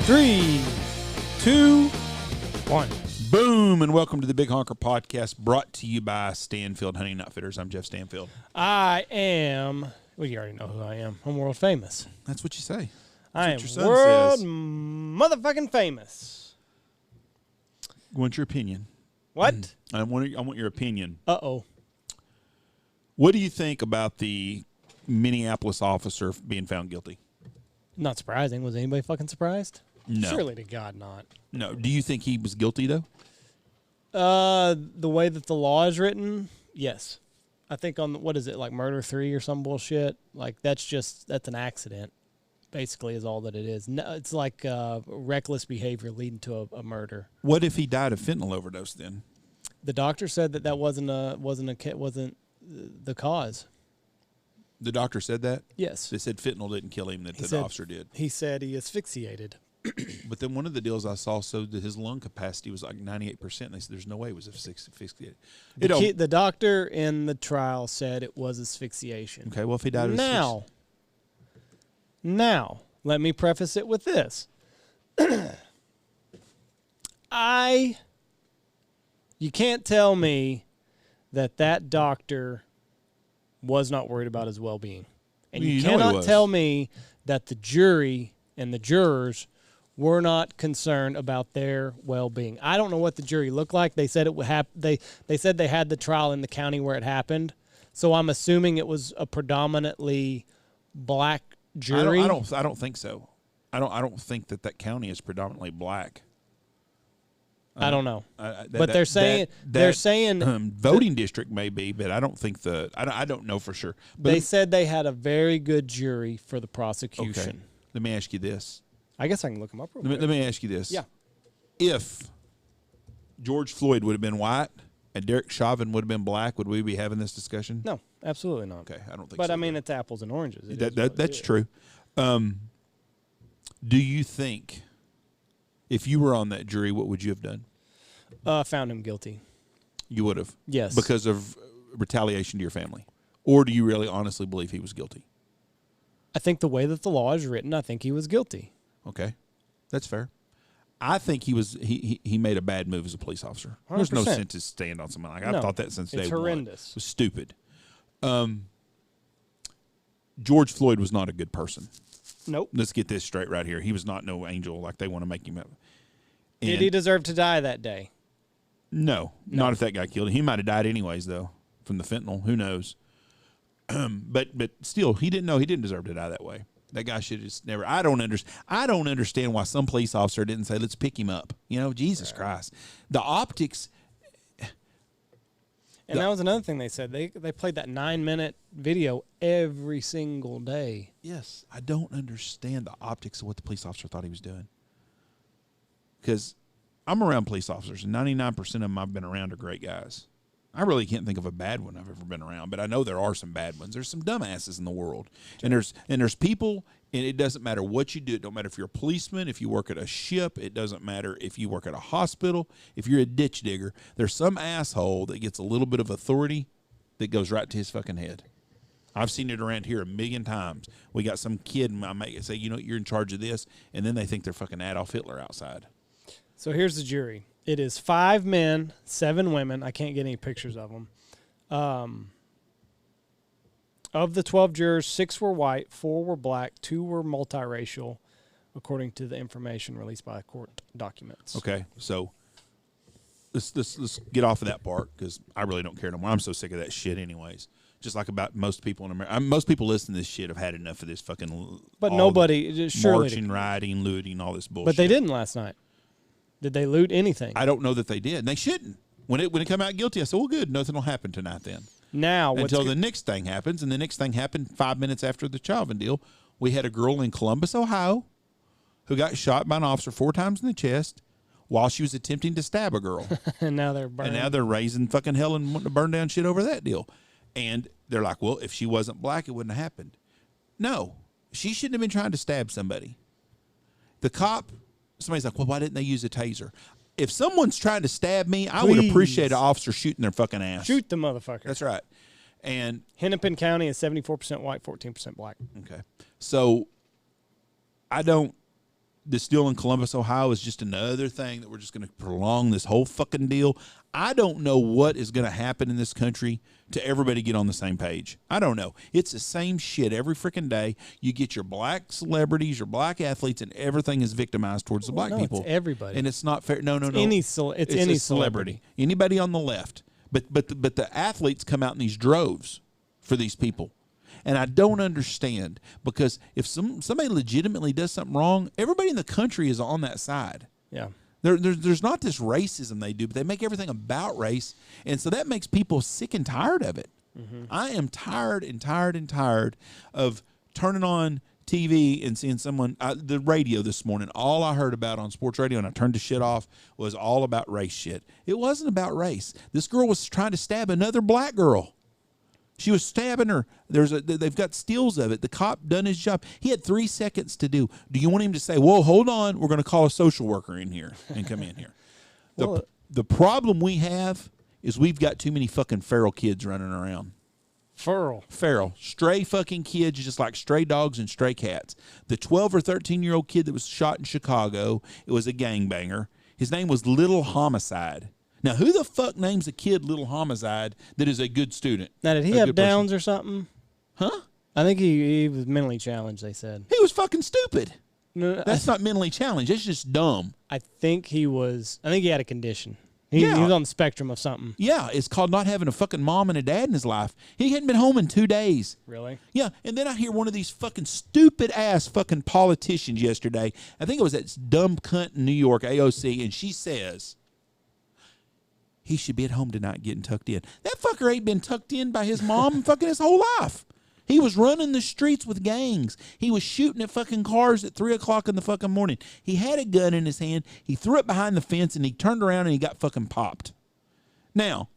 Three, two, one. Boom, and welcome to the Big Honker podcast, brought to you by Stanfield Hunting Outfitters. I'm Jeff Stanfield. I am, well, you already know who I am. I'm world famous. That's what you say. I That's am what your son world says. motherfucking famous. What's your opinion? What? I want your opinion. Uh-oh. What do you think about the Minneapolis officer being found guilty? Not surprising. Was anybody fucking surprised? No. Surely to God not. No. Do you think he was guilty, though? The way that the law is written, yes. I think on, what is it, like Murder 3 or some bullshit? Like, that's an accident, basically, is all that it is. No, it's like reckless behavior leading to a murder. What if he died of fentanyl overdose then? The doctor said that wasn't the cause. The doctor said that? Yes. They said fentanyl didn't kill him, that the officer did. He said he asphyxiated. But then one of the deals I saw showed that his lung capacity was like 98%. And they said there's no way it was asphyxiated. The doctor in the trial said it was asphyxiation. Okay, well, if he died of asphyxiation. Now, let me preface it with this. You can't tell me that doctor was not worried about his well-being. And you cannot tell me that the jury and the jurors were not concerned about their well-being. I don't know what the jury looked like. They said it would they said they had the trial in the county where it happened. So I'm assuming it was a predominantly black jury. I don't think so. I don't think that county is predominantly black. I don't know. But they're saying voting district may be, but I don't think I don't know for sure. But they said they had a very good jury for the prosecution. Okay. Let me ask you this. I guess I can look them up real quick. Let me ask you this. Yeah. If George Floyd would have been white and Derek Chauvin would have been black, would we be having this discussion? No, absolutely not. Okay, I don't think so. But, I mean, it's apples and oranges. That's true. Do you think, if you were on that jury, what would you have done? Found him guilty. You would have? Yes. Because of retaliation to your family? Or do you really honestly believe he was guilty? I think the way that the law is written, I think he was guilty. Okay, that's fair. I think he made a bad move as a police officer. 100%. There's no sense to stand on something like that. I've thought that since day one. It's horrendous. It was stupid. George Floyd was not a good person. Nope. Let's get this straight right here. He was not no angel like they want to make him up. Did he deserve to die that day? No, not if that guy killed him. He might have died anyways, though, from the fentanyl. Who knows? But still, he didn't deserve to die that way. That guy should just never. I don't understand why some police officer didn't say, let's pick him up. You know, Jesus Christ. The optics. And that was another thing they said. They played that 9-minute video every single day. Yes. I don't understand the optics of what the police officer thought he was doing. Because I'm around police officers, and 99% of them I've been around are great guys. I really can't think of a bad one I've ever been around, but I know there are some bad ones. There's some dumbasses in the world. And there's people, and it doesn't matter what you do. It don't matter if you're a policeman, if you work at a ship. It doesn't matter if you work at a hospital, if you're a ditch digger. There's some asshole that gets a little bit of authority that goes right to his fucking head. I've seen it around here a million times. We got some kid, and I might say, you know, you're in charge of this, and then they think they're fucking Adolf Hitler outside. So here's the jury. It is 5 men, 7 women. I can't get any pictures of them. Of the 12 jurors, 6 were white, 4 were black, 2 were multiracial, according to the information released by court documents. Okay, so let's get off of that part because I really don't care no more. I'm so sick of that shit anyways. Just like about most people in America. Most people listening to this shit have had enough of this fucking But nobody, surely. Marching, rioting, looting, all this bullshit. But they didn't last night. Did they loot anything? I don't know that they did. And they shouldn't. When it come out guilty, I said, well, good. Nothing will happen tonight then. Now, until the next thing happens, and the next thing happened 5 minutes after the Chauvin deal. We had a girl in Columbus, Ohio, who got shot by an officer 4 times in the chest while she was attempting to stab a girl. And now they're raising fucking hell and wanting to burn down shit over that deal. And they're like, well, if she wasn't black, it wouldn't have happened. No, she shouldn't have been trying to stab somebody. The cop, somebody's like, well, why didn't they use a taser? If someone's trying to stab me, I would appreciate an officer shooting their fucking ass. Shoot the motherfucker. That's right. And Hennepin County is 74% white, 14% black. Okay. So this deal in Columbus, Ohio is just another thing that we're just going to prolong this whole fucking deal. I don't know what is going to happen in this country to everybody get on the same page. I don't know. It's the same shit every freaking day. You get your black celebrities, your black athletes, and everything is victimized towards the black people. It's everybody. And it's not fair. No. It's any celebrity. Anybody on the left. But the athletes come out in these droves for these people. And I don't understand, because if somebody legitimately does something wrong, everybody in the country is on that side. Yeah. There's not this racism they do, but they make everything about race. And so that makes people sick and tired of it. Mm-hmm. I am tired of turning on TV and seeing someone, the radio this morning, all I heard about on sports radio, and I turned the shit off, was all about race shit. It wasn't about race. This girl was trying to stab another black girl. She was stabbing her. They've got stills of it. The cop done his job. He had 3 seconds to do. Do you want him to say, whoa, hold on, we're going to call a social worker in here and come in here? The problem we have is we've got too many fucking feral kids running around. Feral. Stray fucking kids, just like stray dogs and stray cats. The 12 or 13-year-old kid that was shot in Chicago, it was a gangbanger. His name was Little Homicide. Now, who the fuck names a kid Little Homicide that is a good student? Now, did he have Downs or something? Huh? I think he was mentally challenged, they said. He was fucking stupid. No, that's not mentally challenged. It's just dumb. I think he had a condition. He was on the spectrum of something. Yeah, it's called not having a fucking mom and a dad in his life. He hadn't been home in 2 days. Really? Yeah, and then I hear one of these fucking stupid-ass fucking politicians yesterday. I think it was that dumb cunt in New York, AOC, and she says he should be at home tonight getting tucked in. That fucker ain't been tucked in by his mom fucking his whole life. He was running the streets with gangs. He was shooting at fucking cars at 3 o'clock in the fucking morning. He had a gun in his hand. He threw it behind the fence, and he turned around, and he got fucking popped. Now,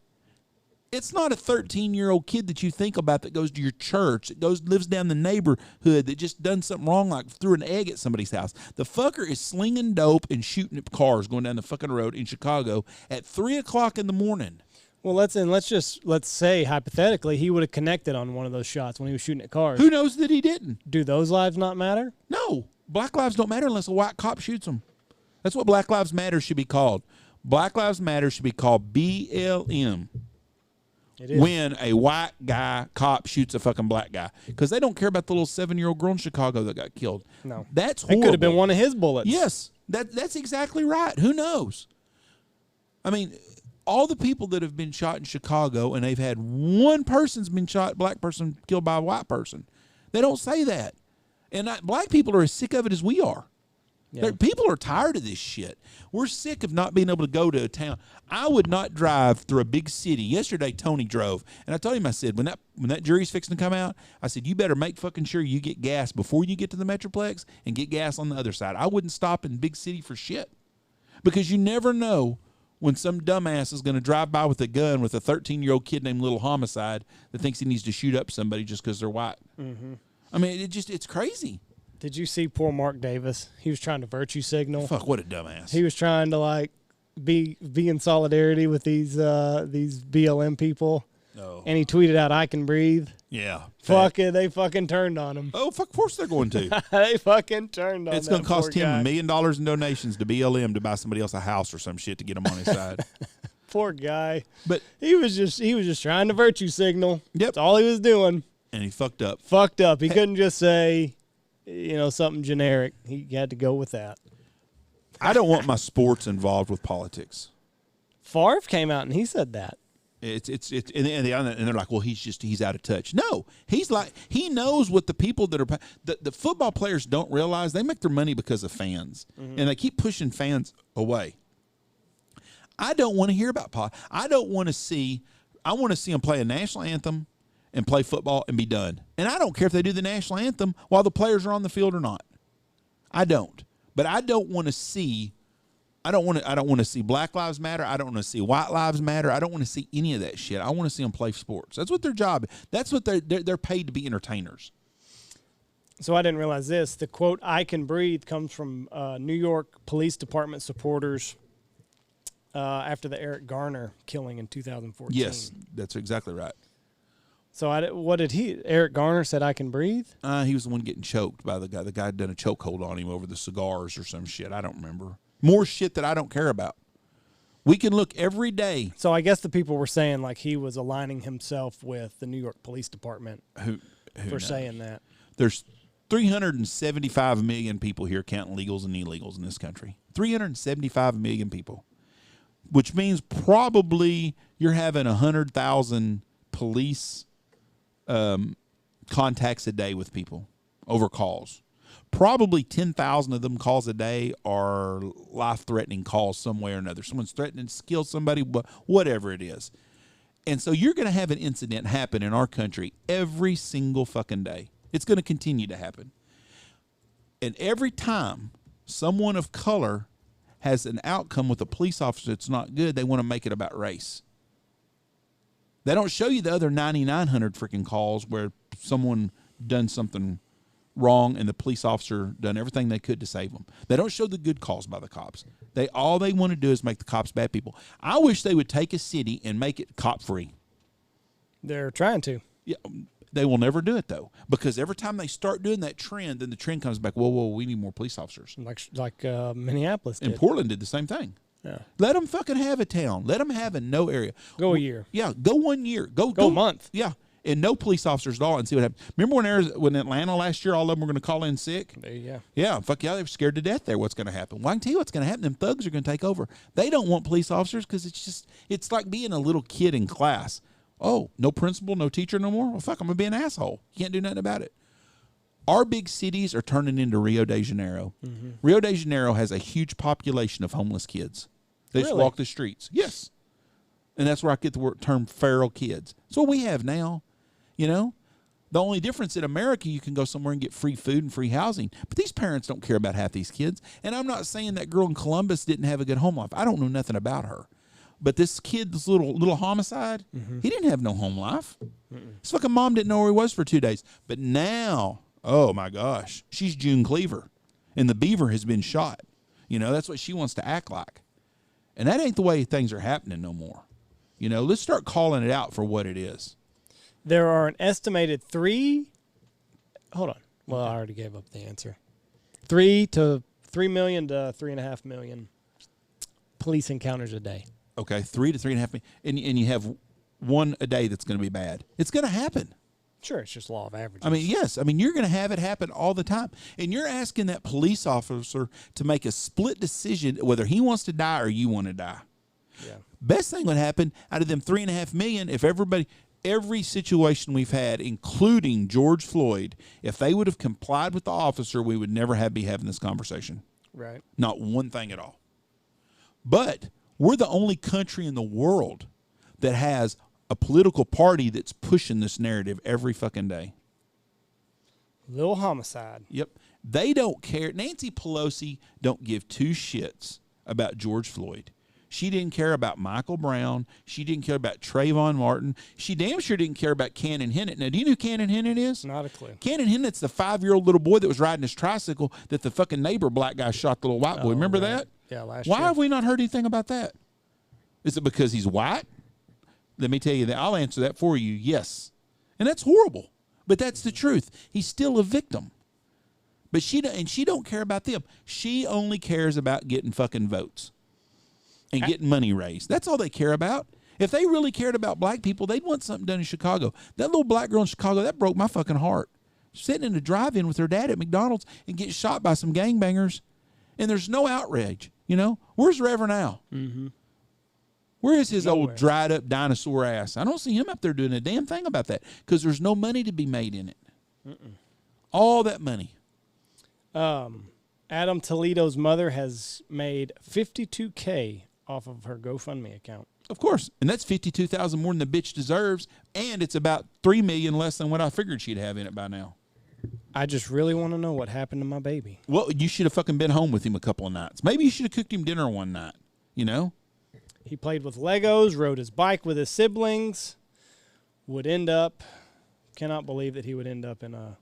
it's not a 13-year-old kid that you think about that goes to your church, that lives down the neighborhood, that just done something wrong, like threw an egg at somebody's house. The fucker is slinging dope and shooting at cars going down the fucking road in Chicago at 3 o'clock in the morning. Well, let's say hypothetically he would have connected on one of those shots when he was shooting at cars. Who knows that he didn't? Do those lives not matter? No, black lives don't matter unless a white cop shoots them. That's what Black Lives Matter should be called. Black Lives Matter should be called BLM. It is. When a white cop shoots a fucking black guy, because they don't care about the little 7-year-old girl in Chicago that got killed. No, that's horrible. It could have been one of his bullets. Yes, that's exactly right. Who knows? I mean, all the people that have been shot in Chicago, and they've had one person's been shot, black person killed by a white person. They don't say that. And black people are as sick of it as we are. Yeah. People are tired of this shit. We're sick of not being able to go to a town. I would not drive through a big city. Yesterday, Tony drove, and I told him, I said, when that jury's fixing to come out, I said, you better make fucking sure you get gas before you get to the Metroplex and get gas on the other side. I wouldn't stop in big city for shit, because you never know when some dumbass is going to drive by with a gun with a 13-year-old kid named Little Homicide that thinks he needs to shoot up somebody just because they're white. Mm-hmm. I mean, it's crazy. Did you see poor Mark Davis? He was trying to virtue signal. Fuck, what a dumbass. He was trying to be in solidarity with these BLM people. No. And he tweeted out, "I can breathe." Yeah. Fuck it, they fucking turned on him. Oh, fuck, of course they're going to. They fucking turned on him. It's going to cost him $1 million in donations to BLM to buy somebody else a house or some shit to get him on his side. Poor guy. But he was just trying to virtue signal. Yep. That's all he was doing. And he fucked up. He couldn't just say, something generic. He had to go with that. I don't want my sports involved with politics. Favre came out and he said that. And they're like, well, he's out of touch. No, he knows what the people that are the football players don't realize. They make their money because of fans, mm-hmm. and they keep pushing fans away. I don't want to hear about politics. I don't want to see I want to see them play a national anthem and play football and be done. And I don't care if they do the national anthem while the players are on the field or not. I don't. But I don't want to see. I don't want to see Black Lives Matter. I don't want to see White Lives Matter. I don't want to see any of that shit. I want to see them play sports. That's what their job is. That's what they're paid to be entertainers. So I didn't realize this. The quote, "I can breathe," comes from New York Police Department supporters after the Eric Garner killing in 2014. Yes, that's exactly right. So Eric Garner said, "I can breathe"? He was the one getting choked by the guy. The guy had done a chokehold on him over the cigars or some shit. I don't remember. More shit that I don't care about. We can look every day. So I guess the people were saying like he was aligning himself with the New York Police Department who for knows? saying that. There's 375 million people here counting legals and illegals in this country. 375 million people. Which means probably you're having 100,000 police contacts a day with people over calls. Probably 10,000 of them calls a day are life-threatening calls some way or another. Someone's threatening to kill somebody, whatever it is. And so you're going to have an incident happen in our country every single fucking day. It's going to continue to happen. And every time someone of color has an outcome with a police officer that's not good, they want to make it about race. They don't show you the other 9,900 freaking calls where someone done something wrong and the police officer done everything they could to save them. They don't show the good calls by the cops. All they want to do is make the cops bad people. I wish they would take a city and make it cop-free. They're trying to. Yeah, they will never do it, though, because every time they start doing that trend, then the trend comes back, whoa, we need more police officers. Like Minneapolis did. And Portland did the same thing. Yeah. Let them fucking have a town. Let them have a no area. Go a year. Yeah, go 1 year. Go a month. Yeah, and no police officers at all, and see what happens. Remember when Atlanta last year, all of them were going to call in sick? Yeah. Yeah, fuck yeah, they were scared to death there. What's going to happen? Well, I can tell you what's going to happen. Them thugs are going to take over. They don't want police officers because it's like being a little kid in class. Oh, no principal, no teacher no more? Well, fuck, I'm going to be an asshole. You can't do nothing about it. Our big cities are turning into Rio de Janeiro. Mm-hmm. Rio de Janeiro has a huge population of homeless kids. They just walk the streets. Yes. And that's where I get the term feral kids. That's what we have now. You know? The only difference in America, you can go somewhere and get free food and free housing. But these parents don't care about half these kids. And I'm not saying that girl in Columbus didn't have a good home life. I don't know nothing about her. But this kid, this little homicide, he didn't have no home life. His fucking mom didn't know where he was for 2 days. But now, oh my gosh, she's June Cleaver. And the beaver has been shot. You know, that's what she wants to act like. And that ain't the way things are happening no more. You know, let's start calling it out for what it is. There are an estimated hold on. Well, I already gave up the answer. 3 million to 3.5 million police encounters a day. Okay, 3 to 3.5 million. And you have one a day that's going to be bad. It's going to happen. Sure, it's just law of averages. I mean, yes. I mean, you're going to have it happen all the time. And you're asking that police officer to make a split decision whether he wants to die or you want to die. Yeah. Best thing would happen out of them 3.5 million if every situation we've had, including George Floyd, if they would have complied with the officer, we would never be having this conversation. Right. Not one thing at all. But we're the only country in the world that has a political party that's pushing this narrative every fucking day. Little homicide. Yep. They don't care. Nancy Pelosi don't give two shits about George Floyd. She didn't care about Michael Brown. She didn't care about Trayvon Martin. She damn sure didn't care about Cannon Hennett. Now, do you know who Cannon Hennett is? Not a clue. Cannon Hennett's the 5-year-old little boy that was riding his tricycle that the fucking neighbor black guy shot the little white boy. Remember that? Yeah, last year. Why have we not heard anything about that? Is it because he's white? Let me tell you that. I'll answer that for you. Yes. And that's horrible. But that's the truth. He's still a victim. But she don't care about them. She only cares about getting fucking votes and getting money raised. That's all they care about. If they really cared about black people, they'd want something done in Chicago. That little black girl in Chicago, that broke my fucking heart. Sitting in a drive-in with her dad at McDonald's and get shot by some gangbangers, and there's no outrage. You know? Where's Reverend Al? Mm-hmm. Where is his old dried-up dinosaur ass? I don't see him up there doing a damn thing about that because there's no money to be made in it. All that money. Adam Toledo's mother has made $52K off of her GoFundMe account. Of course. And that's $52,000 more than the bitch deserves. And it's about $3 million less than what I figured she'd have in it by now. I just really want to know what happened to my baby. Well, you should have fucking been home with him a couple of nights. Maybe you should have cooked him dinner one night, you know? He played with Legos, rode his bike with his siblings, cannot believe that he would end up in a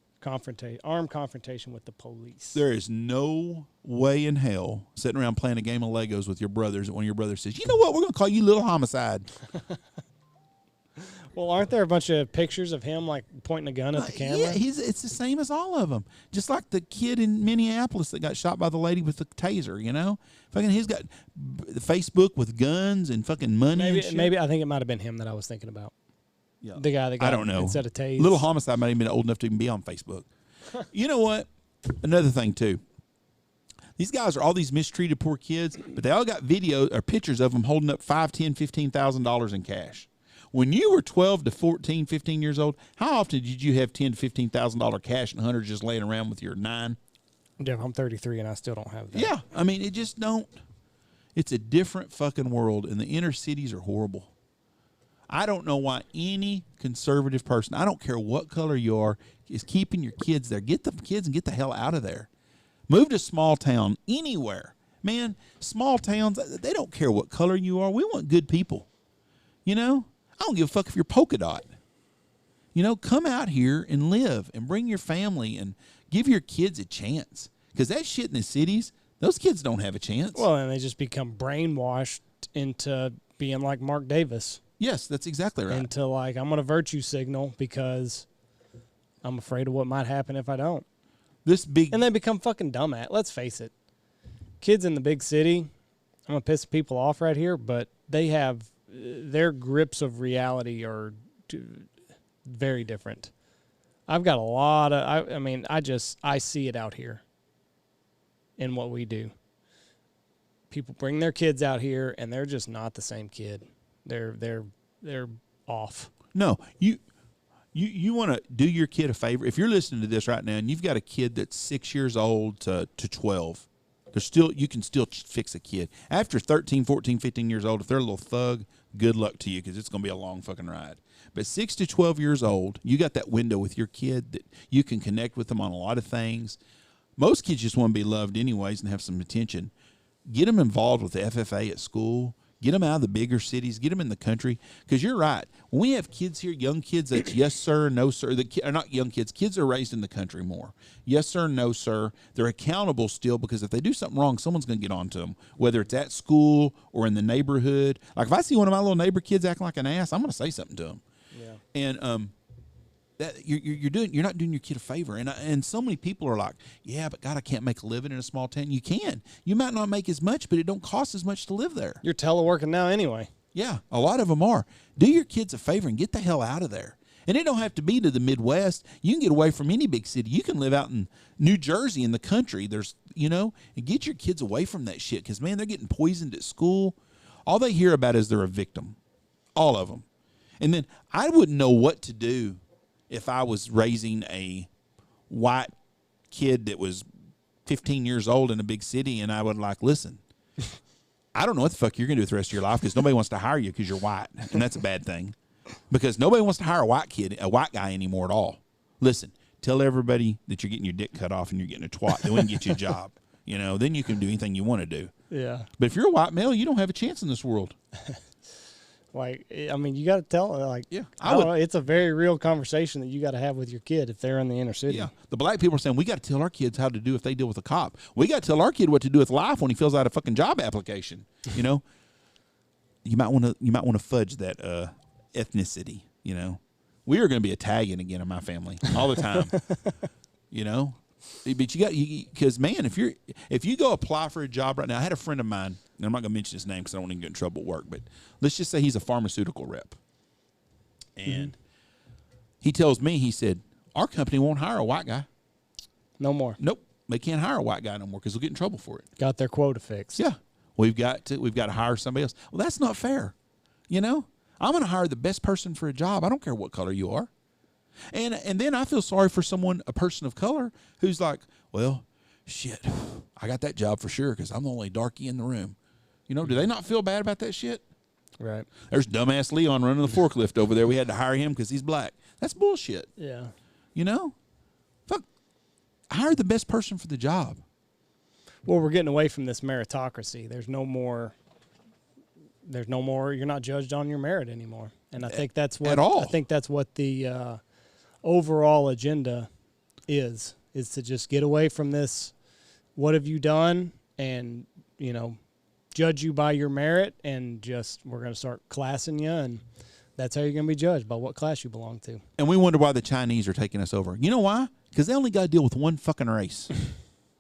armed confrontation with the police. There is no way in hell sitting around playing a game of Legos with your brothers that one of your brothers says, you know what, we're going to call you Little Homicide. Well, aren't there a bunch of pictures of him like pointing a gun at the camera? Yeah, it's the same as all of them. Just like the kid in Minneapolis that got shot by the lady with the taser, you know? Fucking, he's got Facebook with guns and fucking money and shit. Maybe I think it might have been him that I was thinking about. Yeah. The guy that got I don't know. instead of tased. Little Homicide might have been old enough to even be on Facebook. You know what? Another thing, too. These guys are all these mistreated poor kids, but they all got video or pictures of them holding up $5,000, $10,000, $15,000 in cash. When you were 12 to 14, 15 years old, how often did you have $10,000 to $15,000 cash and hundreds just laying around with your 9? Jeff, I'm 33 and I still don't have that. Yeah, I mean, it just don't. It's a different fucking world, and the inner cities are horrible. I don't know why any conservative person, I don't care what color you are, is keeping your kids there. Get the kids and get the hell out of there. Move to small town, anywhere. Man, small towns, they don't care what color you are. We want good people. You know? I don't give a fuck if you're polka dot. You know, come out here and live and bring your family and give your kids a chance. Because that shit in the cities, those kids don't have a chance. Well, and they just become brainwashed into being like Mark Davis. Yes, that's exactly right. Into like, I'm going to virtue signal because I'm afraid of what might happen if I don't. And they become fucking dumb at. Let's face it. Kids in the big city, I'm going to piss people off right here, but they have their grips of reality are very different. I've got a lot of, I see it out here in what we do. People bring their kids out here and they're just not the same kid. They're off. No, you want to do your kid a favor. If you're listening to this right now and you've got a kid that's 6 years old to 12, you can still fix a kid. After 13, 14, 15 years old, if they're a little thug, good luck to you because it's going to be a long fucking ride. But 6 to 12 years old, you got that window with your kid that you can connect with them on a lot of things. Most kids just want to be loved anyways and have some attention. Get them involved with the FFA at school. Get them out of the bigger cities. Get them in the country. Because you're right. When we have kids here, young kids, that's yes, sir, no, sir. Not young kids. Kids are raised in the country more. Yes, sir, no, sir. They're accountable still because if they do something wrong, someone's going to get on to them, whether it's at school or in the neighborhood. Like if I see one of my little neighbor kids acting like an ass, I'm going to say something to them. Yeah. And that you're not doing your kid a favor. And so many people are like, yeah, but God, I can't make a living in a small town. You can. You might not make as much, but it don't cost as much to live there. You're teleworking now anyway. Yeah, a lot of them are. Do your kids a favor and get the hell out of there. And it don't have to be to the Midwest. You can get away from any big city. You can live out in New Jersey in the country. There's, and get your kids away from that shit because, man, they're getting poisoned at school. All they hear about is they're a victim. All of them. And then I wouldn't know what to do if I was raising a white kid that was 15 years old in a big city and I would listen, I don't know what the fuck you're going to do with the rest of your life because nobody wants to hire you because you're white. And that's a bad thing because nobody wants to hire a white guy anymore at all. Listen, tell everybody that you're getting your dick cut off and you're getting a twat. They wouldn't get you a job. Then you can do anything you want to do. Yeah. But if you're a white male, you don't have a chance in this world. You got to tell yeah, I don't know, it's a very real conversation that you got to have with your kid if they're in the inner city. Yeah, the black people are saying we got to tell our kids how to do if they deal with a cop. We got to tell our kid what to do with life when he fills out a fucking job application. You might want to fudge that ethnicity. We are going to be Italian again in my family all the time. But because man, if you go apply for a job right now, I had a friend of mine, and I'm not going to mention his name because I don't want to get in trouble at work, but let's just say he's a pharmaceutical rep. And he tells me, he said, our company won't hire a white guy. No more. Nope. They can't hire a white guy no more because they'll get in trouble for it. Got their quota fixed. Yeah. We've got to hire somebody else. Well, that's not fair. I'm going to hire the best person for a job. I don't care what color you are. And then I feel sorry for a person of color, who's like, well, shit, I got that job for sure because I'm the only darkie in the room. Do they not feel bad about that shit? Right. There's dumbass Leon running the forklift over there. We had to hire him because he's black. That's bullshit. Yeah. You know? Fuck. Hire the best person for the job. Well, we're getting away from this meritocracy. There's no more. You're not judged on your merit anymore, and I think that's what. At all. I think that's what the overall agenda is to just get away from this. What have you done? And judge you by your merit, and we're going to start classing you, and that's how you're going to be judged, by what class you belong to. And we wonder why the Chinese are taking us over. You know why? Because they only got to deal with one fucking race.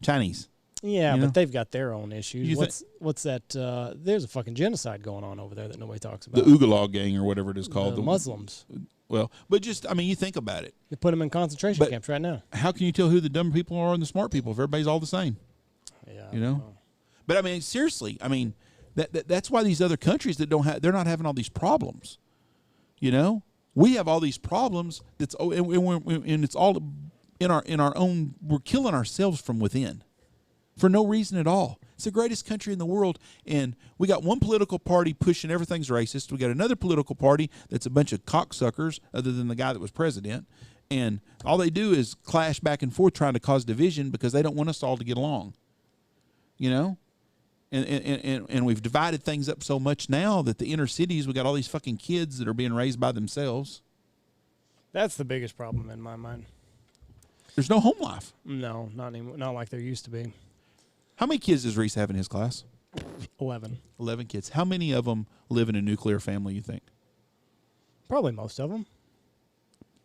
Chinese. Yeah, but they've got their own issues. What's that? There's a fucking genocide going on over there that nobody talks about. The Ugalog gang or whatever it is called. The Muslims. Well, but you think about it. They put them in concentration camps right now. How can you tell who the dumb people are and the smart people if everybody's all the same? Yeah. But I mean, seriously, that's why these other countries they're not having all these problems. We have all these problems. And it's all in our own. We're killing ourselves from within, for no reason at all. It's the greatest country in the world, and we got one political party pushing everything's racist. We got another political party that's a bunch of cocksuckers, other than the guy that was president, and all they do is clash back and forth, trying to cause division because they don't want us all to get along. And we've divided things up so much now that the inner cities, we got all these fucking kids that are being raised by themselves. That's the biggest problem in my mind. There's no home life. No, not anymore. Not like there used to be. How many kids does Reese have in his class? 11. 11 kids. How many of them live in a nuclear family, you think? Probably most of them.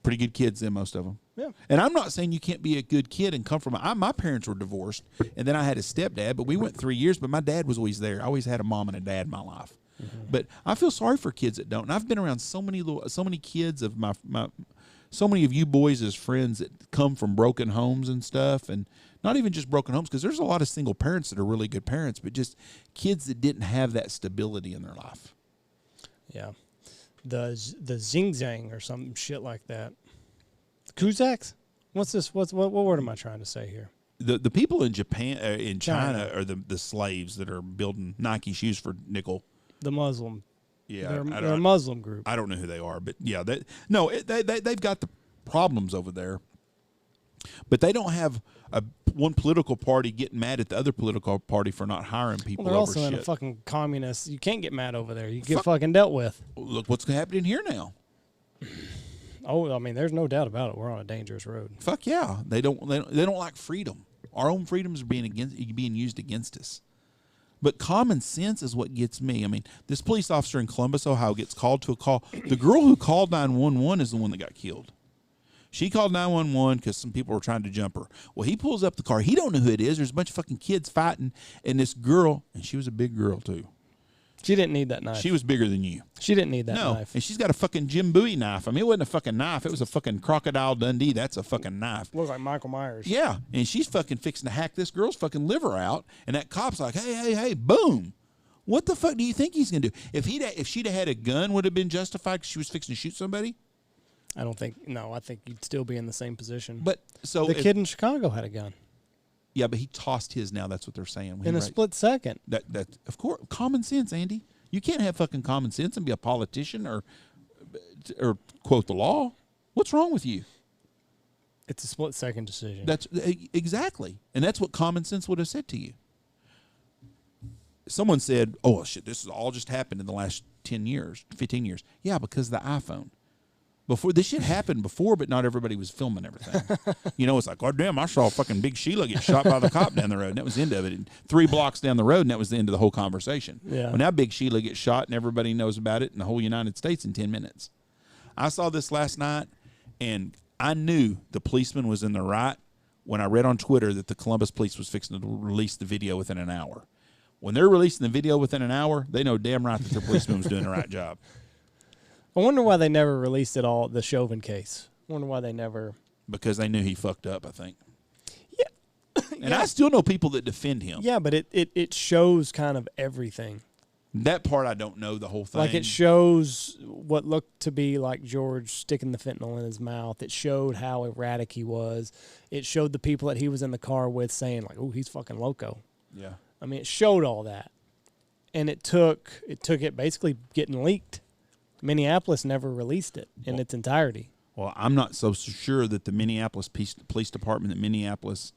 Pretty good kids then, most of them. Yeah. And I'm not saying you can't be a good kid and come from my parents were divorced, and then I had a stepdad, but we went 3 years, but my dad was always there. I always had a mom and a dad in my life. Mm-hmm. But I feel sorry for kids that don't. And I've been around so many kids of so many of you boys as friends that come from broken homes and stuff, and not even just broken homes, because there's a lot of single parents that are really good parents, but just kids that didn't have that stability in their life. Yeah. The Zing Zang or some shit like that. Kuzaks? What's this? What word am I trying to say here? The people in Japan, in China, are the slaves that are building Nike shoes for nickel. The Muslim. Yeah, they're a Muslim group. I don't know who they are, but yeah, they've got the problems over there. But they don't have one political party getting mad at the other political party for not hiring people. Well, they're over also shit. in a fucking communist. You can't get mad over there. You get fucking dealt with. Look what's happening here now. Oh, I mean, there's no doubt about it. We're on a dangerous road. Fuck yeah, they don't like freedom. Our own freedoms are being used against us. But common sense is what gets me. I mean, this police officer in Columbus, Ohio, gets called to a call. The girl who called 911 is the one that got killed. She called 911 because some people were trying to jump her. Well, he pulls up the car. He don't know who it is. There's a bunch of fucking kids fighting, and this girl, and she was a big girl too. She didn't need that knife. She was bigger than you. She didn't need that knife. And she's got a fucking Jim Bowie knife. I mean, it wasn't a fucking knife. It was a fucking Crocodile Dundee. That's a fucking knife. Looks like Michael Myers. Yeah, and she's fucking fixing to hack this girl's fucking liver out, and that cop's like, hey, boom. What the fuck do you think he's going to do? If she'd have had a gun, would it have been justified because she was fixing to shoot somebody? I think you'd still be in the same position. But so the kid in Chicago had a gun. Yeah, but he tossed his now. That's what they're saying. In a split second. That of course, common sense, Andy. You can't have fucking common sense and be a politician or quote the law. What's wrong with you? It's a split second decision. That's exactly. And that's what common sense would have said to you. Someone said, oh, shit, this has all just happened in the last 10 years, 15 years. Yeah, because of the iPhone. Before this shit happened before, but not everybody was filming everything. It's like, God damn, I saw fucking Big Sheila get shot by the cop down the road, and that was the end of it. And 3 blocks down the road, and that was the end of the whole conversation. Yeah. Well, now Big Sheila gets shot, and everybody knows about it in the whole United States in 10 minutes. I saw this last night, and I knew the policeman was in the right when I read on Twitter that the Columbus police was fixing to release the video within an hour. When they're releasing the video within an hour, they know damn right that their policeman was doing the right job. I wonder why they never released the Chauvin case. I wonder why they never. Because they knew he fucked up, I think. Yeah. And I still know people that defend him. Yeah, but it shows kind of everything. That part I don't know, the whole thing. Like it shows what looked to be like George sticking the fentanyl in his mouth. It showed how erratic he was. It showed the people that he was in the car with saying like, oh, he's fucking loco. Yeah. I mean, it showed all that. and it took it basically getting leaked. Minneapolis never released it in its entirety. Well, I'm not so sure that the Minneapolis Police Department, the Minneapolis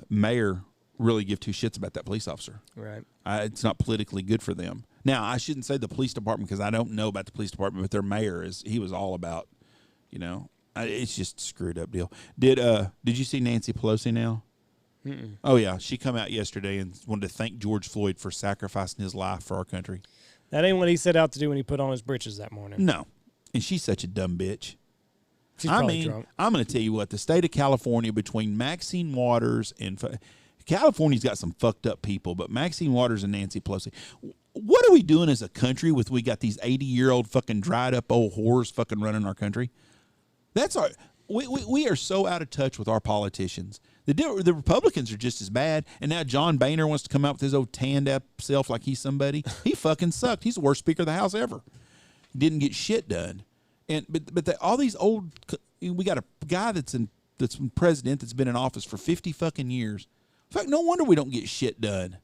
mayor really give two shits about that police officer. Right. It's not politically good for them. Now, I shouldn't say the police department because I don't know about the police department, but their mayor he was all about, it's just a screwed up deal. Did you see Nancy Pelosi now? Mm-mm. Oh, yeah. She come out yesterday and wanted to thank George Floyd for sacrificing his life for our country. That ain't what he set out to do when he put on his britches that morning. No. And she's such a dumb bitch. She's probably drunk. I'm going to tell you what, the state of California, between Maxine Waters and California's got some fucked up people, but Maxine Waters and Nancy Pelosi, what are we doing as a country with we got these 80-year-old fucking dried up old whores fucking running our country? That's we are so out of touch with our politicians. The Republicans are just as bad, and now John Boehner wants to come out with his old tanned up self like he's somebody. He fucking sucked. He's the worst Speaker of the House ever. Didn't get shit done. But all these old, we got a guy that's president that's been in office for 50 fucking years. In fact, no wonder we don't get shit done.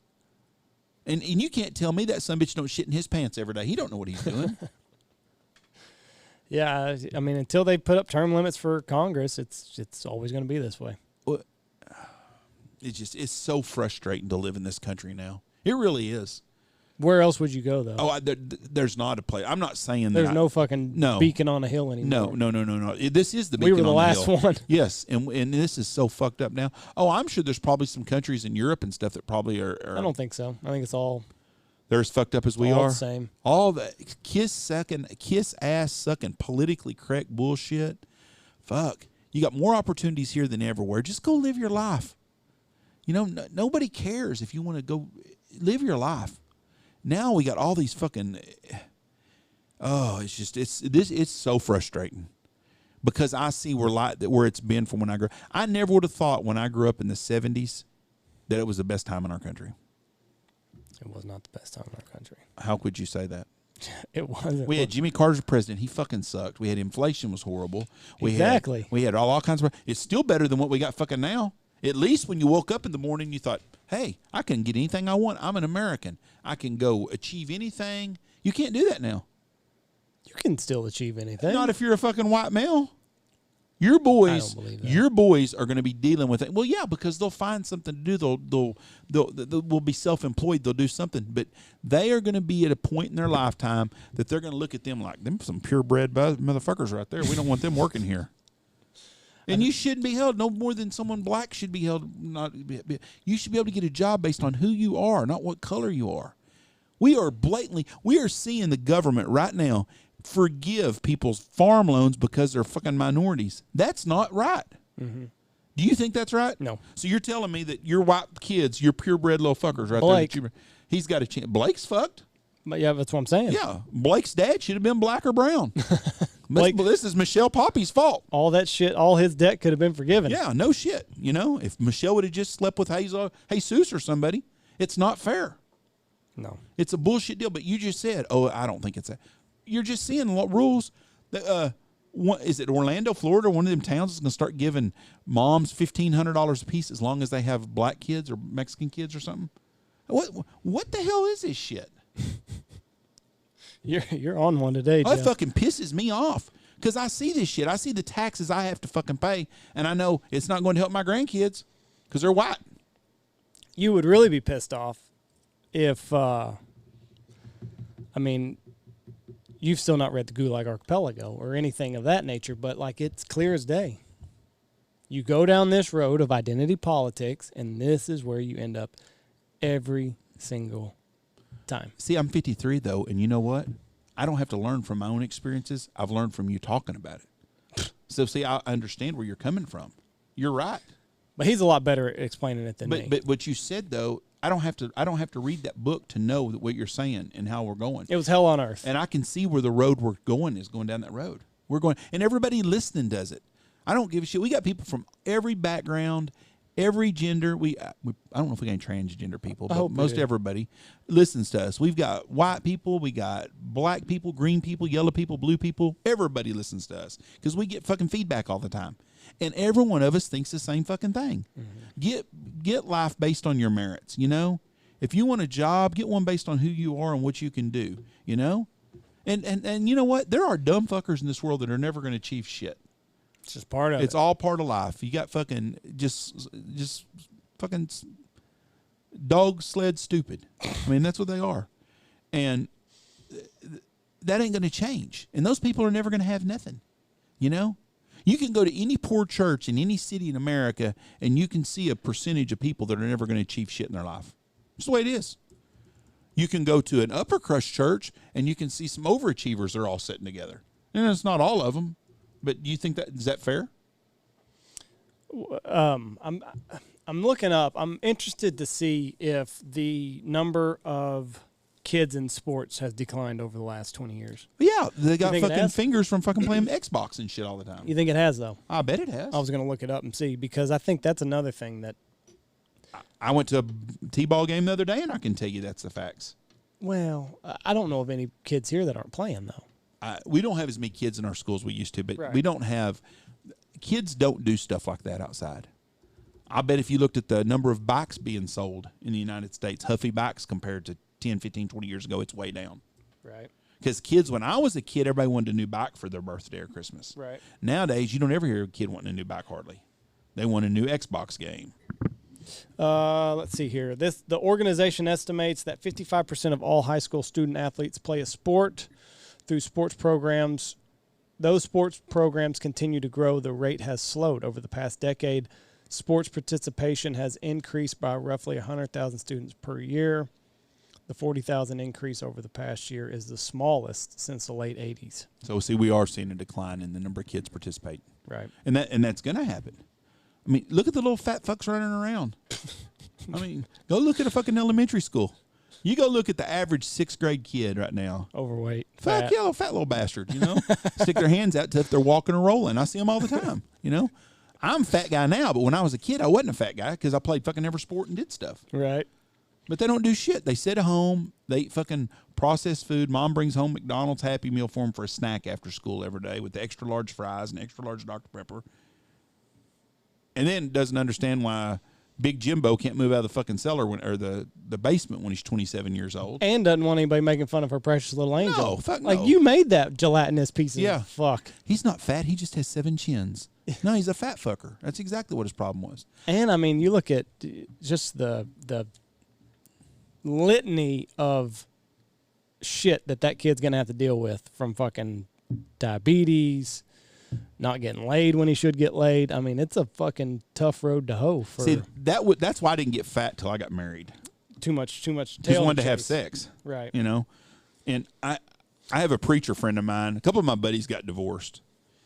And you can't tell me that some bitch don't shit in his pants every day. He don't know what he's doing. Yeah, I mean, until they put up term limits for Congress, it's always going to be this way. Well, it's so frustrating to live in this country now. It really is. Where else would you go, though? Oh, there's not a place. I'm not saying there's no fucking beacon on a hill anymore. No. This is the beacon on the hill. We were the last one. Yes, and this is so fucked up now. Oh, I'm sure there's probably some countries in Europe and stuff that probably are I don't think so. I think it's all. They're as fucked up as we all are. The same. All the kiss ass sucking, politically correct bullshit. Fuck. You got more opportunities here than everywhere. Just go live your life. Nobody cares if you want to go live your life. Now we got all these fucking. Oh, it's so frustrating, because I see where it's been from when I grew. I never would have thought when I grew up in the 70s that it was the best time in our country. It was not the best time in our country. How could you say that? It wasn't. We had Jimmy Carter's president. He fucking sucked. We had inflation was horrible. We had all kinds of. It's still better than what we got fucking now. At least when you woke up in the morning, you thought, hey, I can get anything I want. I'm an American. I can go achieve anything. You can't do that now. You can still achieve anything. Not if you're a fucking white male. Your boys are going to be dealing with it. Well, yeah, because they'll find something to do. They'll be self-employed. They'll do something. But they are going to be at a point in their lifetime that they're going to look at them like, them some purebred motherfuckers right there. We don't want them working here. And you shouldn't be held no more than someone black should be held. You should be able to get a job based on who you are, not what color you are. We are seeing the government right now forgive people's farm loans because they're fucking minorities. That's not right. Mm-hmm. Do you think that's right? No. So you're telling me that your white kids, your purebred little fuckers right Blake. there, he's got a chance. Blake's fucked. But yeah, that's what I'm saying. Yeah, Blake's dad should have been black or brown. This is Michelle Poppy's fault. All that shit, all his debt could have been forgiven. Yeah, no shit. If Michelle would have just slept with Jesus or somebody, it's not fair. No. It's a bullshit deal. But you just said, I don't think it's that. You're just seeing rules. Is it Orlando, Florida, one of them towns is going to start giving moms $1,500 a piece as long as they have black kids or Mexican kids or something? What the hell is this shit? You're on one today, Jeff. That fucking pisses me off because I see this shit. I see the taxes I have to fucking pay, and I know it's not going to help my grandkids because they're white. You would really be pissed off if, you've still not read the Gulag Archipelago or anything of that nature, but it's clear as day. You go down this road of identity politics, and this is where you end up every single time. See, I'm 53 though, and you know what? I don't have to learn from my own experiences. I've learned from you talking about it. So see, I understand where you're coming from. You're right. But he's a lot better at explaining it than me. But what you said though, I don't have to read that book to know what you're saying and how we're going. It was hell on earth. And I can see where the road we're going is going down that road. We're going, and everybody listening does it. I don't give a shit. We got people from every background, every gender. I don't know if we got any transgender people, but most everybody listens to us. We've got white people, we got black people, green people, yellow people, blue people. Everybody listens to us because we get fucking feedback all the time. And every one of us thinks the same fucking thing. Mm-hmm. Get life based on your merits, If you want a job, get one based on who you are and what you can do, you know? And you know what? There are dumb fuckers in this world that are never going to achieve shit. It's just part of it. It's all part of life. You got fucking just fucking dog sled stupid. I mean, that's what they are. And that ain't going to change. And those people are never going to have nothing, you know? You can go to any poor church in any city in America, and you can see a percentage of people that are never going to achieve shit in their life. That's the way it is. You can go to an upper crust church, and you can see some overachievers. They're all sitting together. And it's not all of them, but do you think is that fair? I'm looking up. I'm interested to see if the number of kids in sports has declined over the last 20 years. Yeah, they got fucking fingers from fucking playing Xbox and shit all the time. You think it has, though? I bet it has. I was going to look it up and see, because I think that's another thing that... I went to a T-ball game the other day, and I can tell you that's the facts. Well, I don't know of any kids here that aren't playing, though. We don't have as many kids in our schools we used to, but right. We don't have... Kids don't do stuff like that outside. I bet if you looked at the number of bikes being sold in the United States, Huffy bikes compared to 10, 15, 20 years ago, it's way down. Right. Because kids, when I was a kid, everybody wanted a new bike for their birthday or Christmas. Right. Nowadays, you don't ever hear a kid wanting a new bike hardly. They want a new Xbox game. Let's see here. The organization estimates that 55% of all high school student athletes play a sport through sports programs. Those sports programs continue to grow. The rate has slowed over the past decade. Sports participation has increased by roughly 100,000 students per year. The 40,000 increase over the past year is the smallest since the late 80s. So, see, we are seeing a decline in the number of kids participating. Right. And that's going to happen. I mean, look at the little fat fucks running around. I mean, go look at a fucking elementary school. You go look at the average 6th grade kid right now. Overweight. Fuck yeah, fat little bastard, you know? Stick their hands out to if they're walking or rolling. I see them all the time, you know? I'm a fat guy now, but when I was a kid, I wasn't a fat guy because I played fucking every sport and did stuff. Right. But they don't do shit. They sit at home. They eat fucking processed food. Mom brings home McDonald's Happy Meal for them for a snack after school every day with the extra large fries and extra large Dr. Pepper. And then doesn't understand why Big Jimbo can't move out of the fucking cellar or the basement when he's 27 years old. And doesn't want anybody making fun of her precious little angel. No, fuck no. Like, you made that gelatinous piece of fuck. He's not fat. He just has 7 chins. No, he's a fat fucker. That's exactly what his problem was. And, I mean, you look at just the litany of shit that kid's going to have to deal with, from fucking diabetes, not getting laid when he should get laid. I mean, it's a fucking tough road to hoe. See, that's why I didn't get fat till I got married. Too much tail. Just wanted to have sex. Right. You know? And I have a preacher friend of mine. A couple of my buddies got divorced,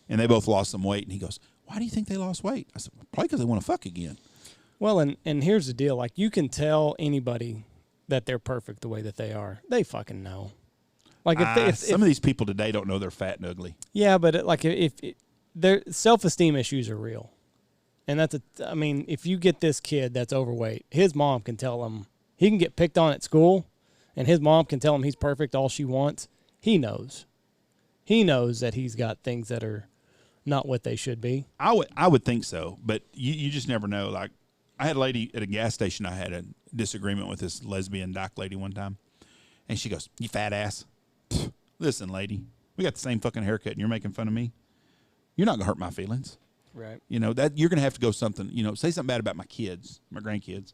and they both lost some weight. And he goes, why do you think they lost weight? I said, probably because they want to fuck again. Well, and here's the deal. Like, you can tell anybody that they're perfect the way that they are. They fucking know. Like, if some of these people today don't know they're fat and ugly. Yeah, but if their self-esteem issues are real, and I mean, if you get this kid that's overweight, his mom can tell him he can get picked on at school, and his mom can tell him he's perfect all she wants. He knows that he's got things that are not what they should be. I would think so, but you just never know. Like, I had a lady at a gas station. I had a disagreement with this lesbian doc lady one time, and she goes, "You fat ass." Listen, lady, we got the same fucking haircut, and you're making fun of me. You're not gonna hurt my feelings, right? You know that you're gonna have to go something. You know, say something bad about my kids, my grandkids.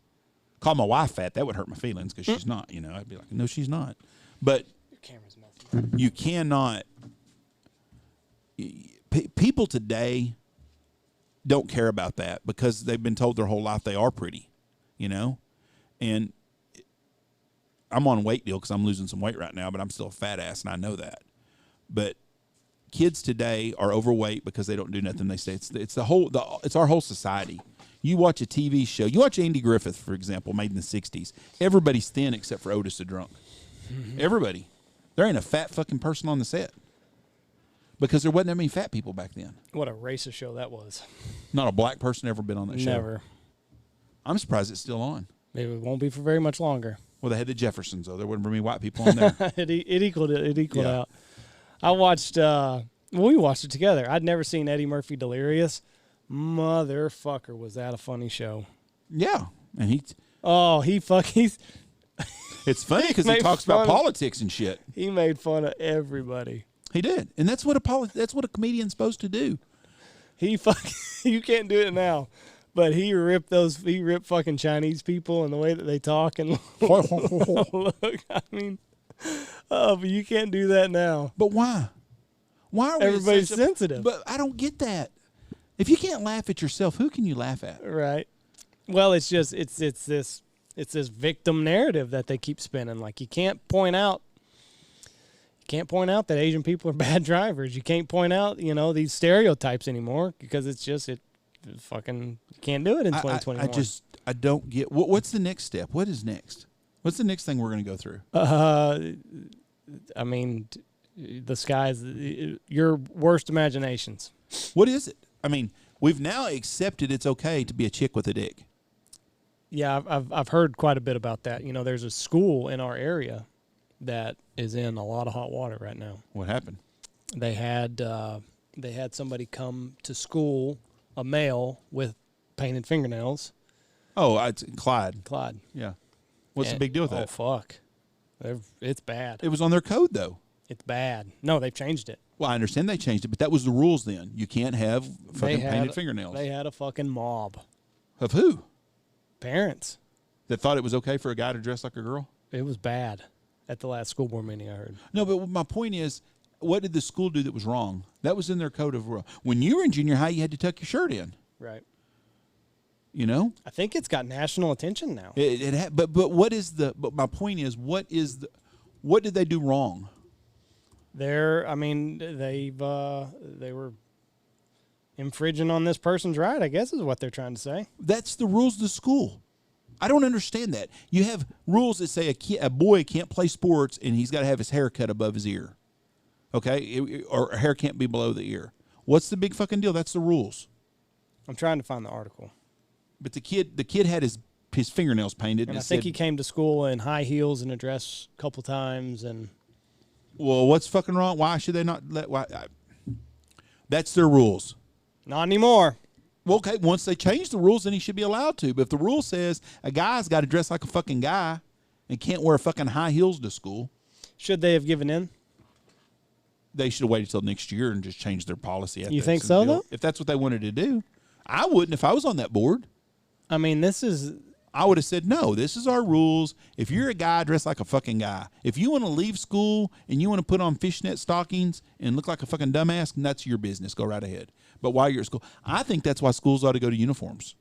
Call my wife fat. That would hurt my feelings because she's not. You know, I'd be like, no, she's not. But your camera's messy. You cannot. People today don't care about that because they've been told their whole life they are pretty, you know, and I'm on a weight deal because I'm losing some weight right now, but I'm still a fat ass, and I know that. But kids today are overweight because they don't do nothing. They say it's our whole society. You watch a TV show. You watch Andy Griffith, for example, made in the 60s. Everybody's thin except for Otis the Drunk. Mm-hmm. Everybody. There ain't a fat fucking person on the set because there wasn't that many fat people back then. What a racist show that was. Not a black person ever been on that show. Never. I'm surprised it's still on. Maybe it won't be for very much longer. Well, they had the Jeffersons, though. There wouldn't be many white people on there. It equaled out. I watched, we watched it together. I'd never seen Eddie Murphy Delirious. Motherfucker, was that a funny show. Yeah. And It's funny because he talks about politics and shit. He made fun of everybody. He did, and that's what a comedian's supposed to do. You can't do it now, but he ripped fucking Chinese people and the way that they talk and look. I mean, but you can't do that now. But why? Why are everybody's sensitive? But I don't get that. If you can't laugh at yourself, who can you laugh at? Right. Well, it's this victim narrative that they keep spinning. Like you can't point out that Asian people are bad drivers. You can't point out, these stereotypes anymore because you can't do it in 2021. I don't get what's the next step? What is next? What's the next thing we're going to go through? I mean, the sky's your worst imaginations. What is it? I mean, we've now accepted it's okay to be a chick with a dick. Yeah, I've heard quite a bit about that. There's a school in our area that is in a lot of hot water right now. What happened? They had somebody come to school, a male with painted fingernails. Oh, it's Clyde. Yeah. What's the big deal with that? Oh, fuck. It's bad. It was on their code, though. It's bad. No, they've changed it. Well, I understand they changed it, but that was the rules then. You can't have fucking painted fingernails. They had a fucking mob. Of who? Parents. That thought it was okay for a guy to dress like a girl? It was bad at the last school board meeting, I heard. No, but my point is, what did the school do that was wrong? That was in their code of rule. When you were in junior high, you had to tuck your shirt in. Right. I think it's got national attention now. But my point is, what did they do wrong? They were infringing on this person's right, I guess is what they're trying to say. That's the rules of the school. I don't understand that. You have rules that say a boy can't play sports and he's got to have his hair cut above his ear. Okay? Or hair can't be below the ear. What's the big fucking deal? That's the rules. I'm trying to find the article. But the kid had his fingernails painted. And I think he came to school in high heels and a dress a couple times. And well, what's fucking wrong? Why should they not that's their rules. Not anymore. Well, okay, once they change the rules, then he should be allowed to. But if the rule says a guy's got to dress like a fucking guy and can't wear fucking high heels to school. Should they have given in? They should have waited till next year and just changed their policy. You think so, though? If that's what they wanted to do. I wouldn't if I was on that board. I mean, I would have said, no, this is our rules. If you're a guy, dress like a fucking guy. If you want to leave school and you want to put on fishnet stockings and look like a fucking dumbass, that's your business. Go right ahead. But while you're at school, I think that's why schools ought to go to uniforms.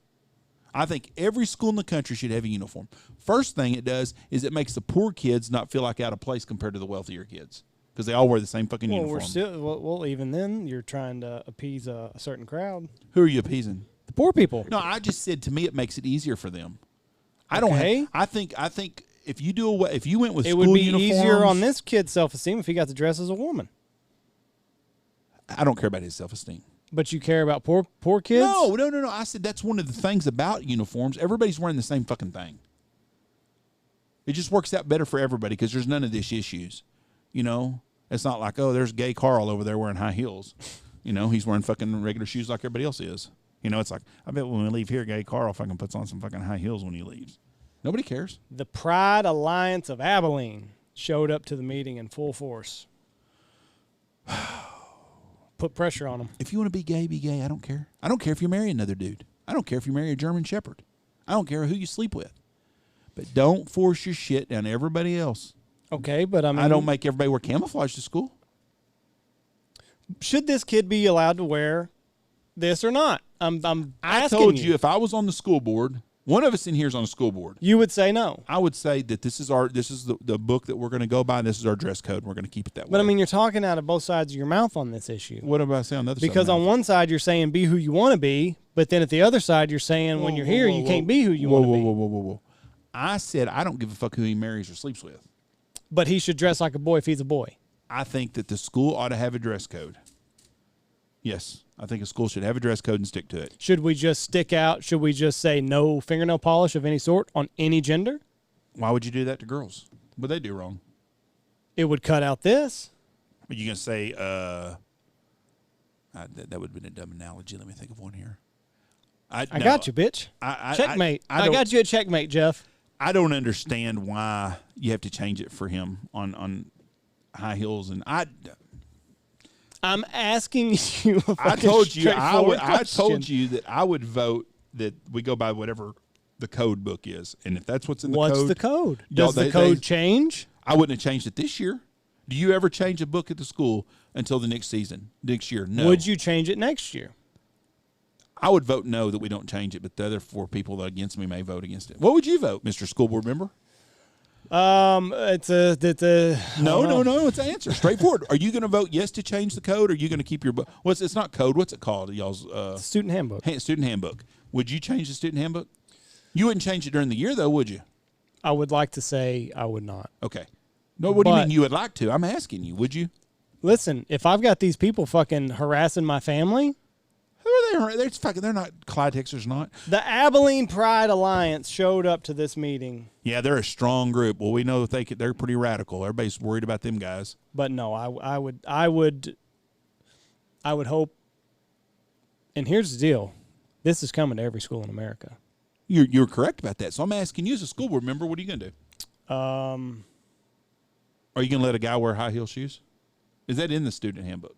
I think every school in the country should have a uniform. First thing it does is it makes the poor kids not feel like out of place compared to the wealthier kids because they all wear the same fucking uniform. Even then, you're trying to appease a certain crowd. Who are you appeasing? The poor people. No, I just said to me it makes it easier for them. I think if you went with it school would be uniforms, easier on this kid's self-esteem if he got to dress as a woman. I don't care about his self-esteem. But you care about poor kids? No. I said that's one of the things about uniforms. Everybody's wearing the same fucking thing. It just works out better for everybody because there's none of these issues. It's not like, oh, there's gay Carl over there wearing high heels. He's wearing fucking regular shoes like everybody else is. It's like, I bet when we leave here, gay Carl fucking puts on some fucking high heels when he leaves. Nobody cares. The Pride Alliance of Abilene showed up to the meeting in full force. Put pressure on them. If you want to be gay, be gay. I don't care. I don't care if you marry another dude. I don't care if you marry a German Shepherd. I don't care who you sleep with. But don't force your shit down everybody else. Okay, but I don't make everybody wear camouflage to school. Should this kid be allowed to wear this or not? I'm asking I told you if I was on the school board, one of us in here is on the school board. You would say no. I would say that this is the book that we're going to go by. This is our dress code. And we're going to keep it that way. But I mean, you're talking out of both sides of your mouth on this issue. What about I say on the other side? Because on one side you're saying be who you want to be, but then at the other side you're saying when you're here you can't be who you want to be. Whoa. I said I don't give a fuck who he marries or sleeps with. But he should dress like a boy if he's a boy. I think that the school ought to have a dress code. Yes, I think a school should have a dress code and stick to it. Should we just Should we just say no fingernail polish of any sort on any gender? Why would you do that to girls? What they do wrong? It would cut out this. But you gonna say that would have been a dumb analogy. Let me think of one here. I got you, bitch. Checkmate. I got you a checkmate, Jeff. I don't understand why you have to change it for him on high heels, and I'm asking you. I told you that I would vote that we go by whatever the code book is, and if that's what's in the code. What's the code? Does the code change? I wouldn't have changed it this year. Do you ever change a book at the school until the next year? No. Would you change it next year? I would vote no that we don't change it, but the other 4 people against me may vote against it. What would you vote, Mr. School Board Member? It's a No. It's an answer. Straightforward. Are you going to vote yes to change the code, or are you going to keep your book? It's not code. What's it called? Y'all's student handbook. Student handbook. Would you change the student handbook? You wouldn't change it during the year, though, would you? I would like to say I would not. Okay. No, what do you mean you would like to? I'm asking you. Would you? Listen, if I've got these people fucking harassing my family. Who are they? They're not Clyde Hixers, not. The Abilene Pride Alliance showed up to this meeting. Yeah, they're a strong group. Well, we know that they're pretty radical. Everybody's worried about them guys. But no, I would hope. And here's the deal: this is coming to every school in America. You're correct about that. So I'm asking you, as a school board member, what are you going to do? Are you going to let a guy wear high heel shoes? Is that in the student handbook?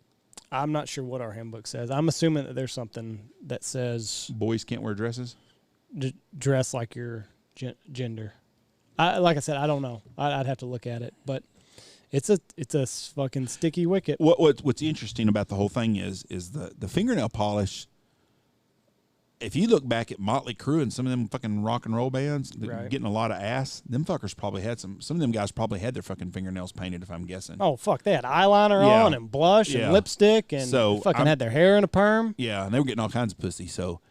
I'm not sure what our handbook says. I'm assuming that there's something that says boys can't wear dresses. Dress like your gender. Like I said, I don't know. I'd have to look at it, but it's a fucking sticky wicket. What's interesting about the whole thing is the fingernail polish. If you look back at Motley Crue and some of them fucking rock and roll bands getting a lot of ass, them fuckers probably had some of them guys probably had their fucking fingernails painted, if I'm guessing. Oh, fuck. They had eyeliner on and blush and lipstick and fucking had their hair in a perm. Yeah, and they were getting all kinds of pussy. So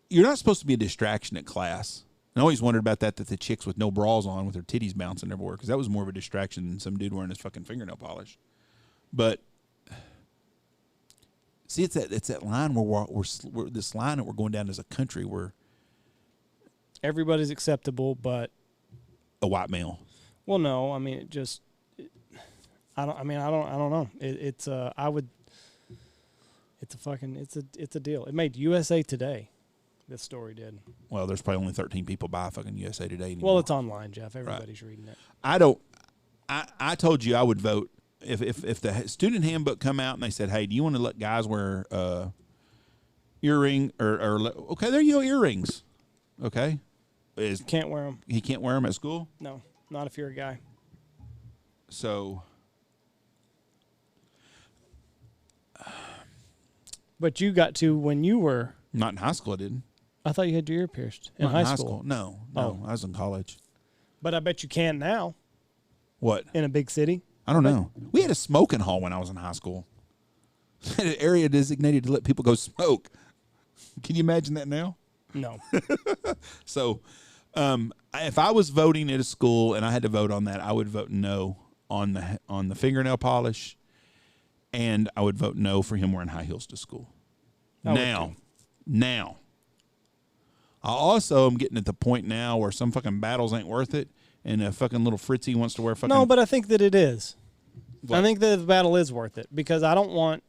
you're not supposed to be a distraction at class. I always wondered about that the chicks with no bras on with their titties bouncing everywhere, because that was more of a distraction than some dude wearing his fucking fingernail polish. But see, it's that line where we're this line that we're going down as a country where everybody's acceptable, but a white male. Well, no, I mean I don't know. It's a deal. It made USA Today. This story did. Well, there's probably only 13 people buy fucking USA Today anymore. Well, it's online, Jeff. Everybody's reading it. I told you I would vote. If the student handbook come out and they said, hey, do you want to let guys wear earring or okay, there you go, earrings. Okay. Can't wear them. He can't wear them at school? No, not if you're a guy. So. But you got to when you were. Not in high school, I didn't. I thought you had your ear pierced in high school. No, I was in college. But I bet you can now. What? In a big city? I don't know. We had a smoking hall when I was in high school. Had an area designated to let people go smoke. Can you imagine that now? No. So, if I was voting at a school and I had to vote on that, I would vote no on the fingernail polish, and I would vote no for him wearing high heels to school. Now, I also am getting at the point now where some fucking battles ain't worth it. And a fucking little Fritzy wants to wear fucking... No, but I think that it is. What? I think that the battle is worth it, because I don't want...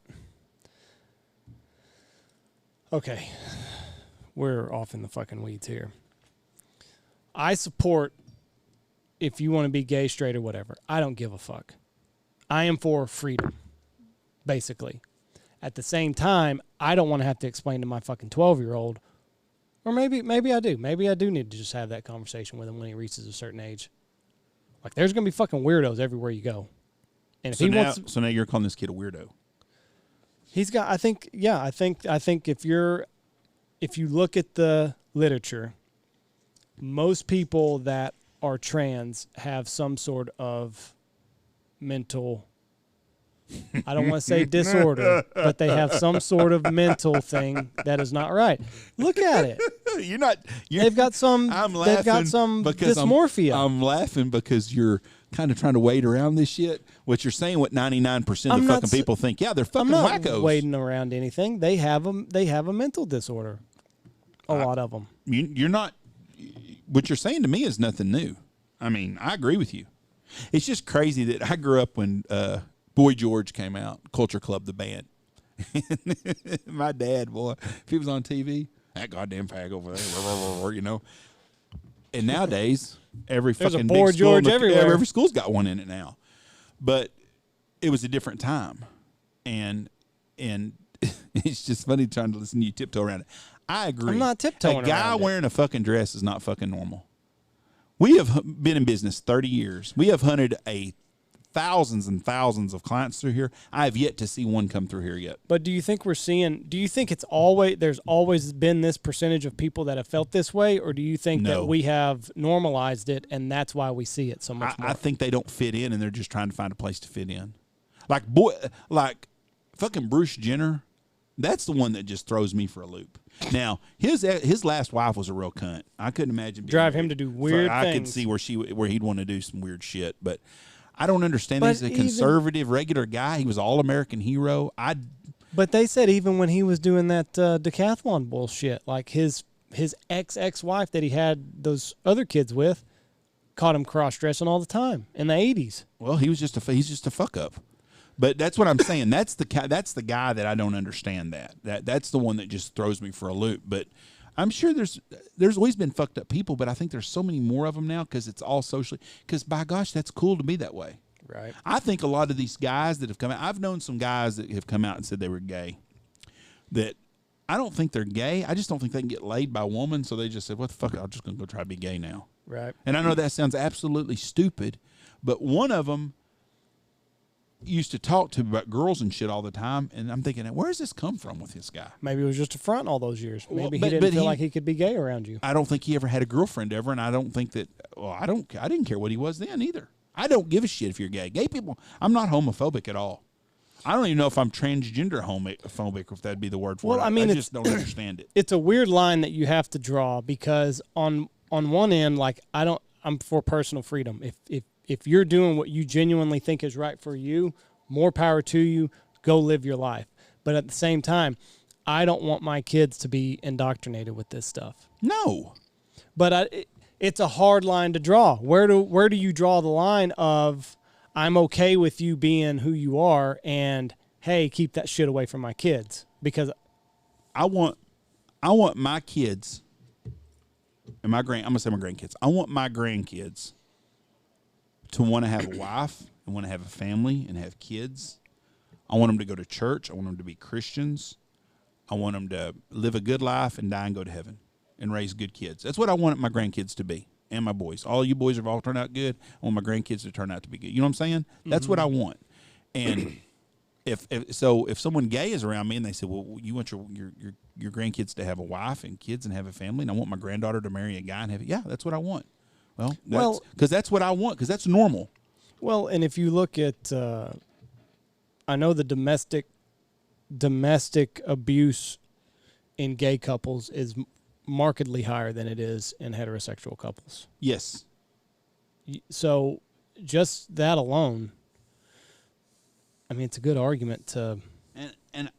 Okay. We're off in the fucking weeds here. I support if you want to be gay, straight, or whatever. I don't give a fuck. I am for freedom, basically. At the same time, I don't want to have to explain to my fucking 12-year-old. Or maybe I do. Maybe I do need to just have that conversation with him when he reaches a certain age. Like, there's going to be fucking weirdos everywhere you go. And if so now you're calling this kid a weirdo. He's got, I think if you look at the literature, most people that are trans have some sort of mental, I don't want to say disorder, but they have some sort of mental thing that is not right. Look at it. They've got some dysmorphia. I'm laughing because you're kind of trying to wade around this shit. What you're saying, what 99% of fucking people think, yeah, they're fucking wackos. I'm not wading around anything. They have a mental disorder. A lot of them. You're not. What you're saying to me is nothing new. I mean, I agree with you. It's just crazy that I grew up when Boy George came out, Culture Club, the band. My dad, boy, if he was on TV, that goddamn fag over there, you know. And nowadays, every There's fucking a Boy big school, George everywhere. every school's got one in it now. But it was a different time, and it's just funny trying to listen to you tiptoe around it. I agree. I'm not tiptoeing A guy around wearing a fucking dress is not fucking normal. We have been in business 30 years. We have hunted thousands and thousands of clients through here. I have yet to see one come through here yet. But do you think there's always been this percentage of people that have felt this way, or do you think that we have normalized it and that's why we see it so much more? I think they don't fit in and they're just trying to find a place to fit in. Like fucking Bruce Jenner, that's the one that just throws me for a loop. Now, his last wife was a real cunt. I couldn't imagine drive him to do weird things. I could see where he'd want to do some weird shit, but I don't understand. He's a conservative, regular guy. He was all-American hero. But they said even when he was doing that decathlon bullshit, like his ex-wife that he had those other kids with caught him cross-dressing all the time in the 80s. Well, he's just a fuck-up. But that's what I'm saying. That's the guy that I don't understand. That's the one that just throws me for a loop. But I'm sure there's always been fucked up people, but I think there's so many more of them now because it's all socially. Because by gosh, that's cool to be that way. Right. I think a lot of these guys that have come out. I've known some guys that have come out and said they were gay. That I don't think they're gay. I just don't think they can get laid by a woman. So they just said, "What the fuck? I'm just gonna go try to be gay now." Right. And I know that sounds absolutely stupid, but one of them used to talk to about girls and shit all the time, and I'm thinking, where does this come from with this guy? Maybe it was just a front all those years. Maybe he didn't feel like he could be gay around you. I don't think he ever had a girlfriend ever, and I don't think that. Well, I didn't care what he was then either. I don't give a shit if you're gay. Gay people. I'm not homophobic at all. I don't even know if I'm transgender homophobic, if that'd be the word for it. Well, I mean, I just don't understand it. It's a weird line that you have to draw because on one end, like I'm for personal freedom. If you're doing what you genuinely think is right for you, more power to you. Go live your life. But at the same time, I don't want my kids to be indoctrinated with this stuff. No. But it's a hard line to draw. Where do you draw the line of I'm okay with you being who you are and hey, keep that shit away from my kids? Because I want my kids and I'm gonna say my grandkids. I want my grandkids to want to have a wife and want to have a family and have kids. I want them to go to church. I want them to be Christians. I want them to live a good life and die and go to heaven and raise good kids. That's what I want my grandkids to be and my boys. All you boys have all turned out good. I want my grandkids to turn out to be good. You know what I'm saying? That's what I want. And if someone gay is around me and they say, well, you want your grandkids to have a wife and kids and have a family, and I want my granddaughter to marry a guy and have it. Yeah, that's what I want. Well, because that's what I want, because that's normal. Well, and if you look at, I know the domestic abuse in gay couples is markedly higher than it is in heterosexual couples. Yes. So just that alone, I mean, it's a good argument to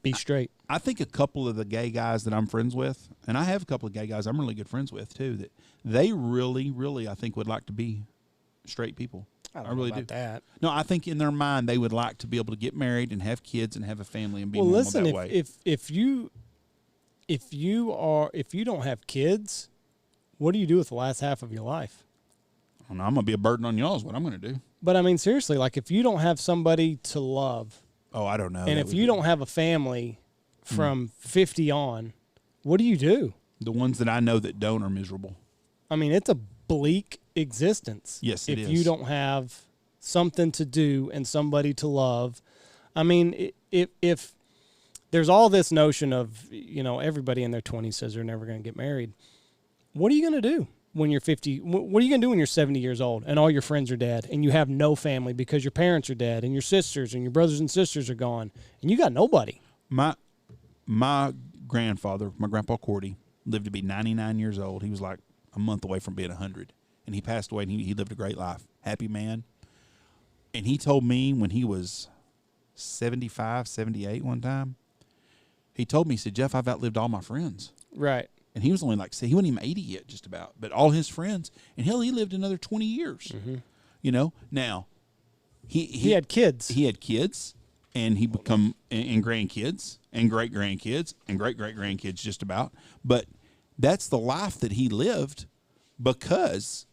be straight. I think a couple of the gay guys that I'm friends with, and I have a couple of gay guys I'm really good friends with too, that they really, really, I think, would like to be straight people. I really do. That. No, I think in their mind they would like to be able to get married and have kids and have a family and be normal that way. If you don't have kids, what do you do with the last half of your life? I don't know, I'm gonna be a burden on y'all is what I'm gonna do. But I mean, seriously, like if you don't have somebody to love, I don't know. And if you don't have a family from 50 on, what do you do? The ones that I know that don't are miserable. I mean, it's a bleak existence. Yes, it is. If you don't have something to do and somebody to love. I mean, if there's all this notion of, everybody in their 20s says they're never going to get married. What are you going to do when you're 50? What are you going to do when you're 70 years old and all your friends are dead and you have no family because your parents are dead and your sisters and your brothers and sisters are gone and you got nobody? My grandfather, my grandpa Cordy, lived to be 99 years old. He was like a month away from being 100. And he passed away, and he lived a great life. Happy man. And he told me when he was 75, 78 one time, he told me, he said, Jeff, I've outlived all my friends. Right. And he was only he wasn't even 80 yet, just about. But all his friends, and hell, he lived another 20 years. Mm-hmm. Now, he had kids. He had kids, and and grandkids, and great-grandkids, and great-great-grandkids, just about. But that's the life that he lived because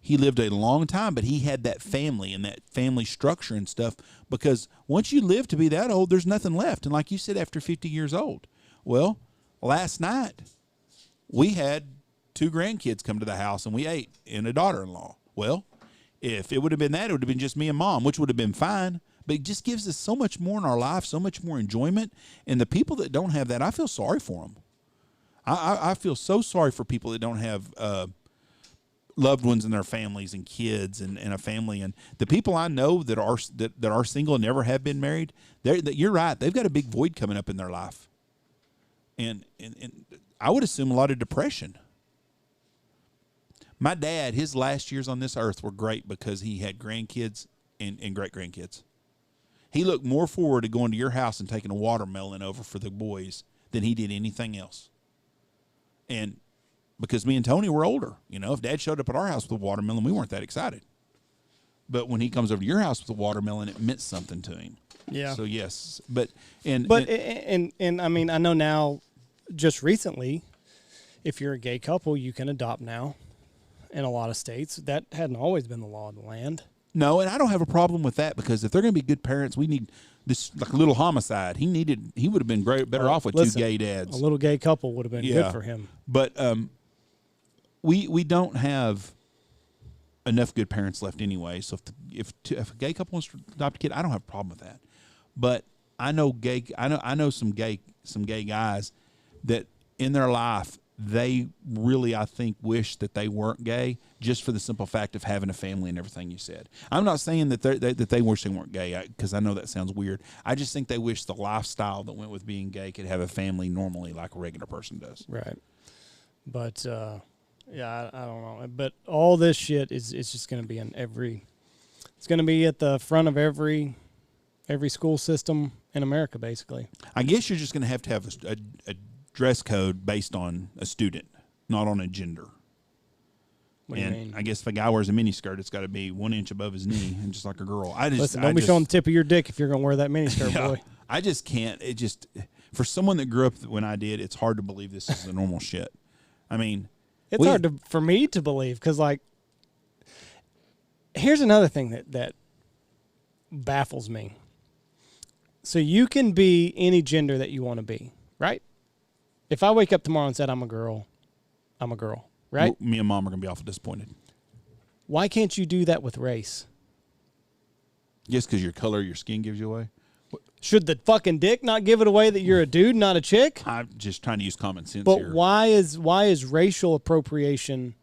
he lived a long time, but he had that family and that family structure and stuff. Because once you live to be that old, there's nothing left. And like you said, after 50 years old. Well, last night we had 2 grandkids come to the house and we ate, and a daughter-in-law. Well, if it would have been that, it would have been just me and Mom, which would have been fine. But it just gives us so much more in our life, so much more enjoyment. And the people that don't have that, I feel sorry for them. I feel so sorry for people that don't have loved ones in their families and kids and a family. And the people I know that are single and never have been married, you're right. They've got a big void coming up in their life. And I would assume a lot of depression. My dad, his last years on this earth were great because he had grandkids and great-grandkids. He looked more forward to going to your house and taking a watermelon over for the boys than he did anything else. And because me and Tony were older, if Dad showed up at our house with a watermelon, we weren't that excited. But when he comes over to your house with a watermelon, it meant something to him. Yeah. So yes, and I mean, I know now, just recently, if you're a gay couple, you can adopt now. In a lot of states, that hadn't always been the law of the land. No, and I don't have a problem with that because if they're going to be good parents, we need this like a little homicide. He would have been better off with 2 gay dads. A little gay couple would have been good for him. But we don't have enough good parents left anyway. So if a gay couple wants to adopt a kid, I don't have a problem with that. But I know some gay guys that in their life, they really, I think, wish that they weren't gay just for the simple fact of having a family and everything you said. I'm not saying that they wish they weren't gay because I know that sounds weird. I just think they wish the lifestyle that went with being gay could have a family normally like a regular person does. Right. But, I don't know. But all this shit is just going to be it's going to be at the front of every school system in America, basically. I guess you're just going to have a dress code based on a student, not on a gender. What do you mean? I guess if a guy wears a miniskirt, it's got to be 1 inch above his knee, and just like a girl. Listen, don't be showing the tip of your dick if you're going to wear that miniskirt, boy. I just can't. For someone that grew up when I did, it's hard to believe this is the normal shit. I mean, it's hard for me to believe because, like, here's another thing that baffles me. So you can be any gender that you want to be, right? If I wake up tomorrow and said I'm a girl, I'm a girl, right? Well, me and Mom are going to be awful disappointed. Why can't you do that with race? Just because your color, your skin gives you away? Should the fucking dick not give it away that you're a dude, not a chick? I'm just trying to use common sense but here. But why is racial appropriation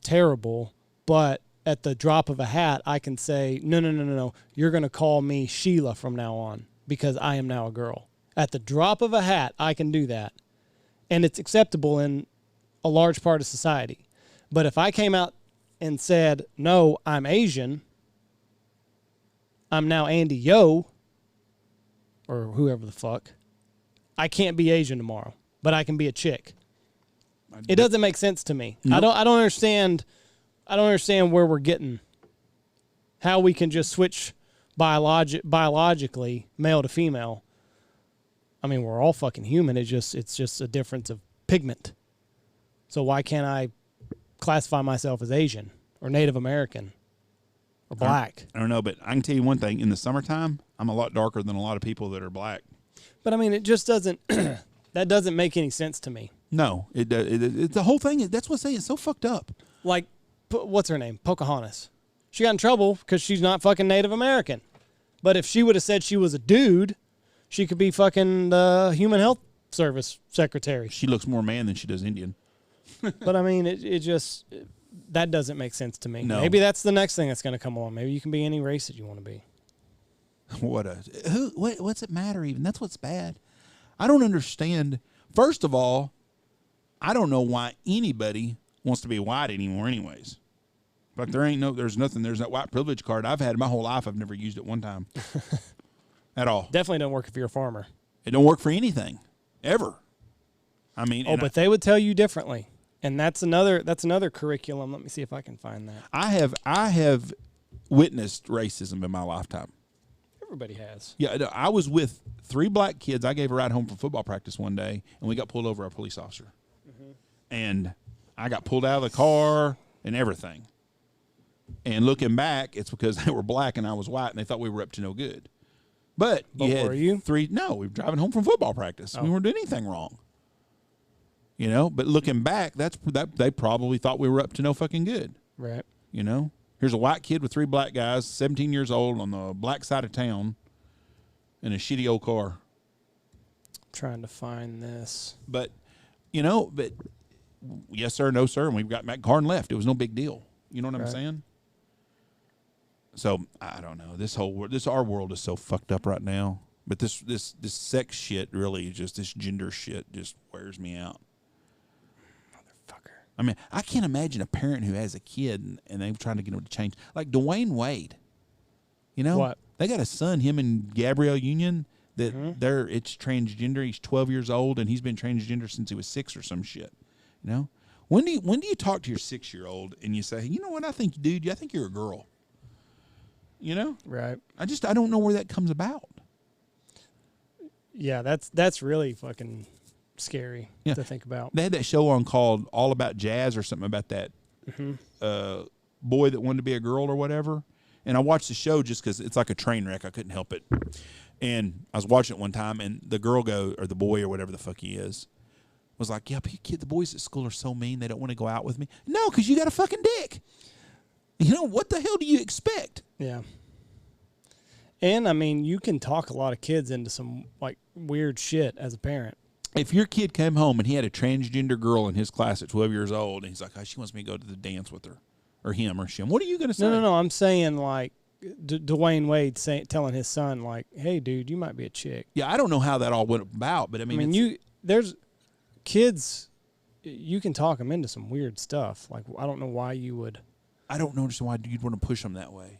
terrible, but at the drop of a hat I can say, no, you're going to call me Sheila from now on because I am now a girl. At the drop of a hat, I can do that. And it's acceptable in a large part of society. But if I came out and said, no, I'm Asian, I'm now Andy Yo, or whoever the fuck, I can't be Asian tomorrow, but I can be a chick. It doesn't make sense to me. Nope. I don't understand where we're getting, how we can just switch biologically male to female. I mean, we're all fucking human. It's just a difference of pigment. So why can't I classify myself as Asian or Native American or black? I don't know, but I can tell you one thing. In the summertime, I'm a lot darker than a lot of people that are black. But, I mean, it just doesn't – that doesn't make any sense to me. No. It's the whole thing. That's what's saying. It's so fucked up. Like, what's her name? Pocahontas. She got in trouble because she's not fucking Native American. But if she would have said she was a dude – she could be fucking the Human Health Service secretary. She looks more man than she does Indian. But, I mean, it just that doesn't make sense to me. No. Maybe that's the next thing that's going to come along. Maybe you can be any race that you want to be. What's it matter even? That's what's bad. I don't understand. First of all, I don't know why anybody wants to be white anymore anyways. Like there's that white privilege card I've had my whole life. I've never used it one time. At all. Definitely don't work if you're a farmer. It don't work for anything, ever. I mean, but they would tell you differently, and that's another curriculum. Let me see if I can find that. I have witnessed racism in my lifetime. Everybody has. Yeah, I was with 3 black kids. I gave a ride home from football practice one day, and we got pulled over by a police officer. Mm-hmm. And I got pulled out of the car and everything. And looking back, it's because they were black and I was white, and they thought we were up to no good. But were you? No, we were driving home from football practice. We weren't doing anything wrong. You know, but looking back, they probably thought we were up to no fucking good. Right. You know, here's a white kid with 3 black guys, 17 years old, on the black side of town in a shitty old car. I'm trying to find this. But, you know, yes, sir, no, sir. And we got back car and left. It was no big deal. You know what I'm saying? So I don't know. Our world is so fucked up right now. But this sex shit really this gender shit just wears me out. Motherfucker. I mean, I can't imagine a parent who has a kid and they're trying to get him to change. Like Dwayne Wade. You know? What? They got a son, him and Gabrielle Union, that it's transgender. He's 12 years old and he's been transgender since he was 6 or some shit. You know? When do you talk to your 6-year-old and you say, you know what, I think you're a girl? You know? Right. I don't know where that comes about. Yeah, that's really fucking scary to think about. They had that show on called All About Jazz or something about that boy that wanted to be a girl or whatever. And I watched the show just because it's like a train wreck. I couldn't help it. And I was watching it one time, and the girl or the boy or whatever the fuck he is, was like, yeah, but the boys at school are so mean, they don't want to go out with me. No, because you got a fucking dick. You know, what the hell do you expect? Yeah. And, I mean, you can talk a lot of kids into some, like, weird shit as a parent. If your kid came home and he had a transgender girl in his class at 12 years old, and he's like, oh, she wants me to go to the dance with her, or him, or him, what are you going to say? No. I'm saying, like, Dwayne Wade telling his son, like, hey, dude, you might be a chick. Yeah, I don't know how that all went about, but I mean there's kids, you can talk them into some weird stuff. Like, I don't know why you would. I don't understand why you'd want to push them that way.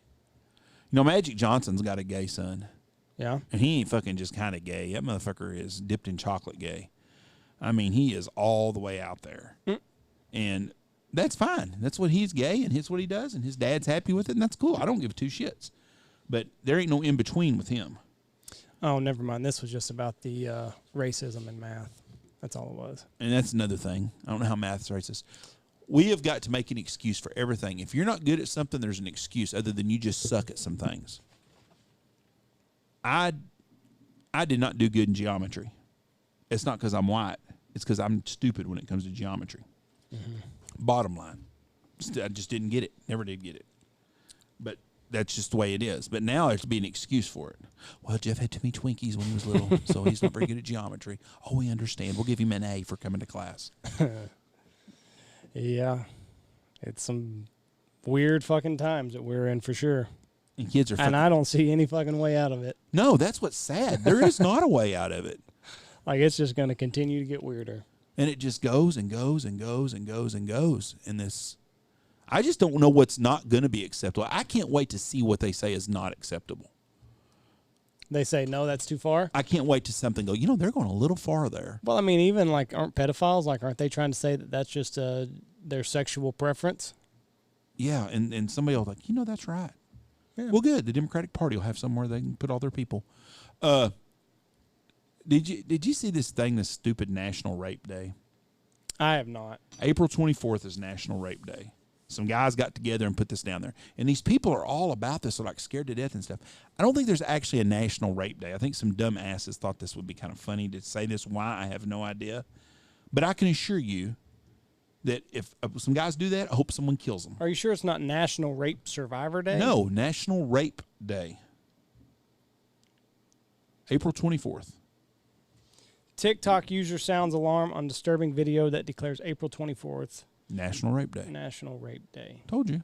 You know, Magic Johnson's got a gay son. Yeah. And he ain't fucking just kind of gay. That motherfucker is dipped in chocolate gay. I mean, he is all the way out there. And that's fine. That's what he's gay, and it's what he does, and his dad's happy with it, and that's cool. I don't give 2 shits. But there ain't no in-between with him. Oh, never mind. This was just about the racism in math. That's all it was. And that's another thing. I don't know how math's racist. We have got to make an excuse for everything. If you're not good at something, there's an excuse other than you just suck at some things. I did not do good in geometry. It's not because I'm white. It's because I'm stupid when it comes to geometry. Bottom line. I just didn't get it. Never did get it. But that's just the way it is. But now there's be an excuse for it. Well, Jeff had too many Twinkies when he was little, so he's not very good at geometry. Oh, we understand. We'll give him an A for coming to class. Yeah. It's some weird fucking times that we're in for sure. And kids are and I don't see any fucking way out of it. No, that's what's sad. There is not a way out of it. Like, it's just going to continue to get weirder. And it just goes and goes and goes and goes and goes. And this, I just don't know what's not going to be acceptable. I can't wait to see what they say is not acceptable. They say, no, that's too far? I can't wait to something go, you know, they're going a little far there. Well, I mean, even, like, aren't pedophiles, like, aren't they trying to say that that's just their sexual preference? Yeah, and somebody will be like, you know, that's right. Yeah. Well, good. The Democratic Party will have somewhere they can put all their people. Did you see this thing, this stupid National Rape Day? I have not. April 24th is National Rape Day. Some guys got together and put this down there. And these people are all about this. They're like scared to death and stuff. I don't think there's actually a National Rape Day. I think some dumb asses thought this would be kind of funny to say this. Why? I have no idea. But I can assure you that if some guys do that, I hope someone kills them. Are you sure it's not National Rape Survivor Day? No, National Rape Day. April 24th. TikTok user sounds alarm on disturbing video that declares April 24th. National Rape Day. National Rape Day. Told you.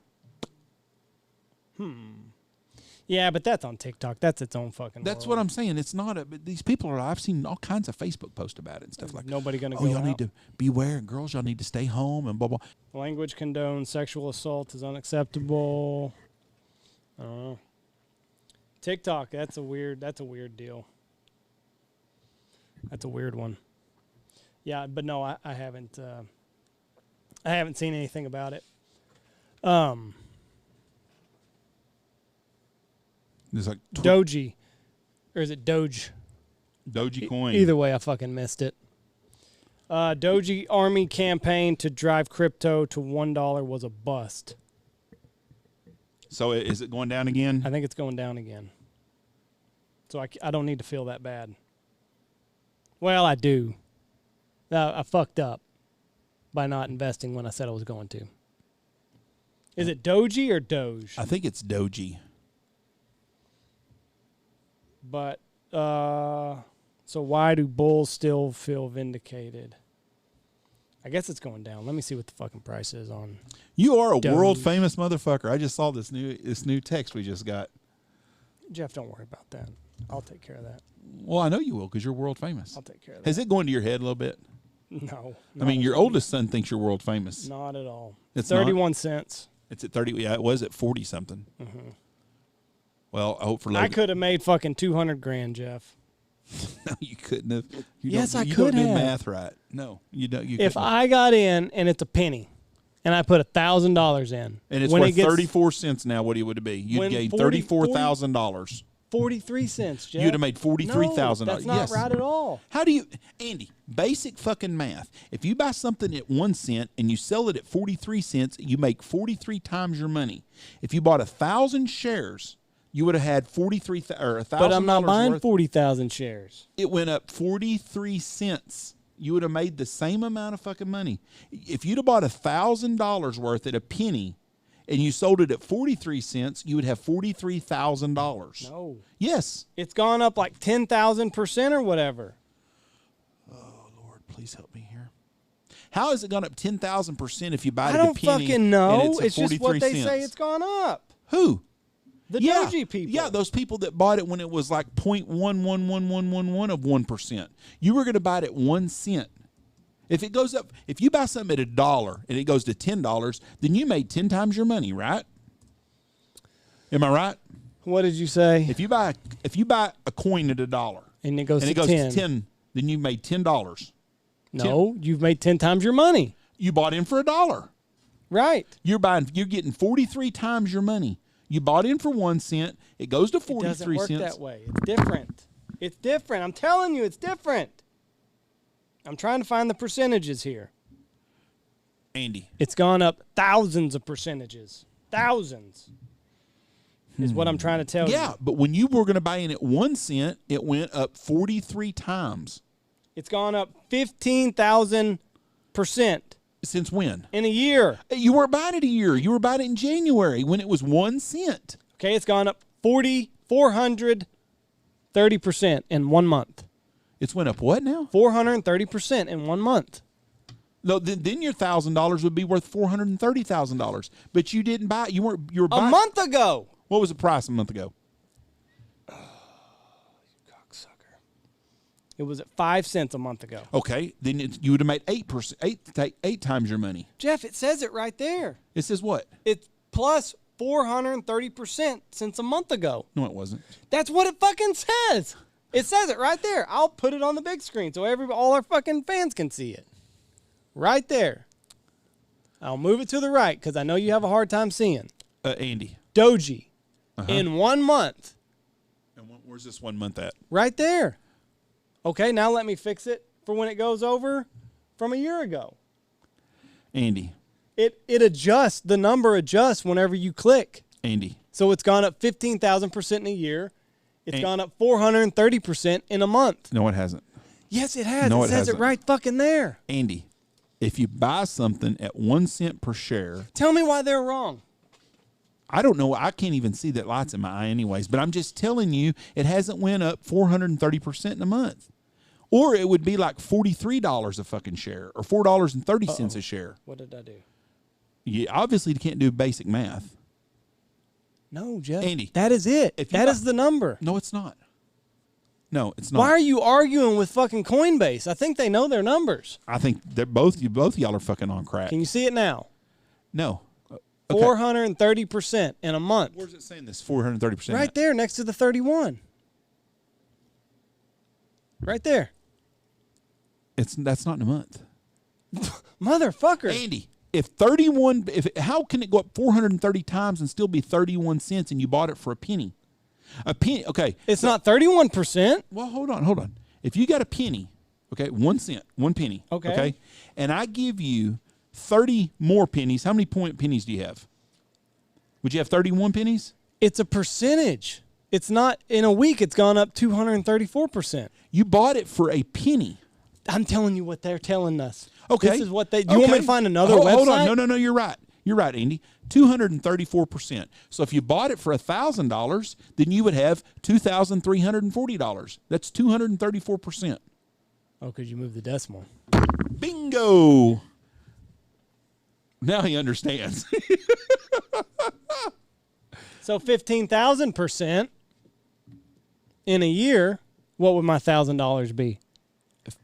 Yeah, but that's on TikTok. That's its own fucking That's world. what I'm saying. It's not a... But these people are... I've seen all kinds of Facebook posts about it and stuff like that. Nobody going to go y'all out. need to beware. Girls, y'all need to stay home and blah, blah. Language condoned sexual assault is unacceptable. I don't know. TikTok, that's a weird deal. That's a weird one. Yeah, but no, I haven't seen anything about it. There's like Doji, or is it Doge? Dogecoin. Either way, I fucking missed it. Doge Army campaign to drive crypto to $1 was a bust. So is it going down again? I think it's going down again. So I don't need to feel that bad. Well, I do. I fucked up by not investing when I said I was going to. Is it Doge or Doge? I think it's Doge. But, so why do bulls still feel vindicated? I guess it's going down. Let me see what the fucking price is on. You are a Doge. world famous motherfucker. I just saw this new text we just got. Jeff, don't worry about that. I'll take care of that. Well, I know you will because you're world famous. I'll take care of that. Has it gone to your head a little bit? No. I mean, your oldest son thinks you're world famous. Not at all. It's 31 cents. It's at 30. Yeah, it was at 40 something. Mm-hmm. Well, I hope for Logan. I could have made fucking $200,000, Jeff. No, you couldn't have. Yes, I you could don't have. do math right. No, you don't. You if couldn't. I got in and it's a penny, and I put $1,000 in, and it's when worth it gets 34 cents now, what would it be? You'd gain $34,000. 43 cents, Jeff. You'd have made $43,000. No, that's not right at all. How do you, Andy? Basic fucking math. If you buy something at 1 cent and you sell it at 43 cents, you make 43 times your money. If you bought 1,000 shares, you would have had 43 or $1,000. But I'm not buying 40,000 shares. It went up 43 cents. You would have made the same amount of fucking money. If you'd have bought $1,000 worth at a penny and you sold it at 43 cents, you would have $43,000. No. Yes. It's gone up like 10,000% or whatever. Oh, Lord, please help me here. How has it gone up 10,000% if you buy it I at a don't penny? fucking know. It's just what they cents? say it's gone up. Who? The Doge people. Yeah, those people that bought it when it was like 0.111111 of 1%. You were going to buy it at 1 cent. If it goes up, if you buy something at $1 and it goes to $10, then you made 10 times your money, right? Am I right? What did you say? If you buy a coin at $1 and it goes to 10, then you made $10. No, you've made 10 times your money. You bought in for $1. Right. You're getting 43 times your money. You bought in for 1 cent. It goes to 43 cents. It doesn't work that way. It's different. It's different. I'm telling you, it's different. I'm trying to find the percentages here. Andy. It's gone up thousands of percentages. Thousands. Is what I'm trying to tell you. Yeah, but when you were going to buy in at 1 cent, it went up 43 times. It's gone up 15,000%. Since when? In a year. You weren't buying it a year. You were buying it in January when it was 1 cent. Okay, it's gone up 430% in 1 month. It's went up what now? 430% in 1 month. No, then your $1,000 would be worth $430,000. But you didn't buy. You were buying a month ago. What was the price a month ago? Oh, you cocksucker! It was at 5 cents a month ago. Okay, then you would have made 8 times your money. Jeff, it says it right there. It says what? It's plus 430% since a month ago. No, it wasn't. That's what it fucking says. It says it right there. I'll put it on the big screen so all our fucking fans can see it. Right there. I'll move it to the right because I know you have a hard time seeing. Andy. Doge. In 1 month. And where's this 1 month at? Right there. Okay, now let me fix it for when it goes over from a year ago. Andy. It adjusts. The number adjusts whenever you click. Andy. So it's gone up 15,000% in a year. It's gone up 430% in a month. No, it hasn't. Yes, it has. No, it says hasn't. it right fucking there. Andy, if you buy something at 1 cent per share. Tell me why they're wrong. I don't know. I can't even see that light's in my eye anyways. But I'm just telling you, it hasn't went up 430% in a month. Or it would be like $43 a fucking share or $4.30 a share. What did I do? You obviously can't do basic math. No, Jeff. Andy. That is it. That is the number. No, it's not. No, it's not. Why are you arguing with fucking Coinbase? I think they know their numbers. I think they're both y'all are fucking on crack. Can you see it now? No. Okay. 430% in a month. Where's it saying this 430%? Right there next to the 31. Right there. That's not in a month. Motherfucker. Andy, how can it go up 430 times and still be 31 cents and you bought it for a penny? A penny, okay. It's not 31%. Well, hold on. If you got a penny, Okay, 1 cent, 1 penny. Okay. And I give you 30 more pennies. How many pennies do you have? Would you have 31 pennies? It's a percentage. It's not, in a week, it's gone up 234%. You bought it for a penny. I'm telling you what they're telling us. Okay. This is what they, do you want me to find another website? Hold on. No, you're right. You're right, Andy. 234%. So if you bought it for $1,000, then you would have $2,340. That's 234%. Oh, because you moved the decimal. Bingo. Now he understands. So 15,000% in a year, what would my $1,000 be?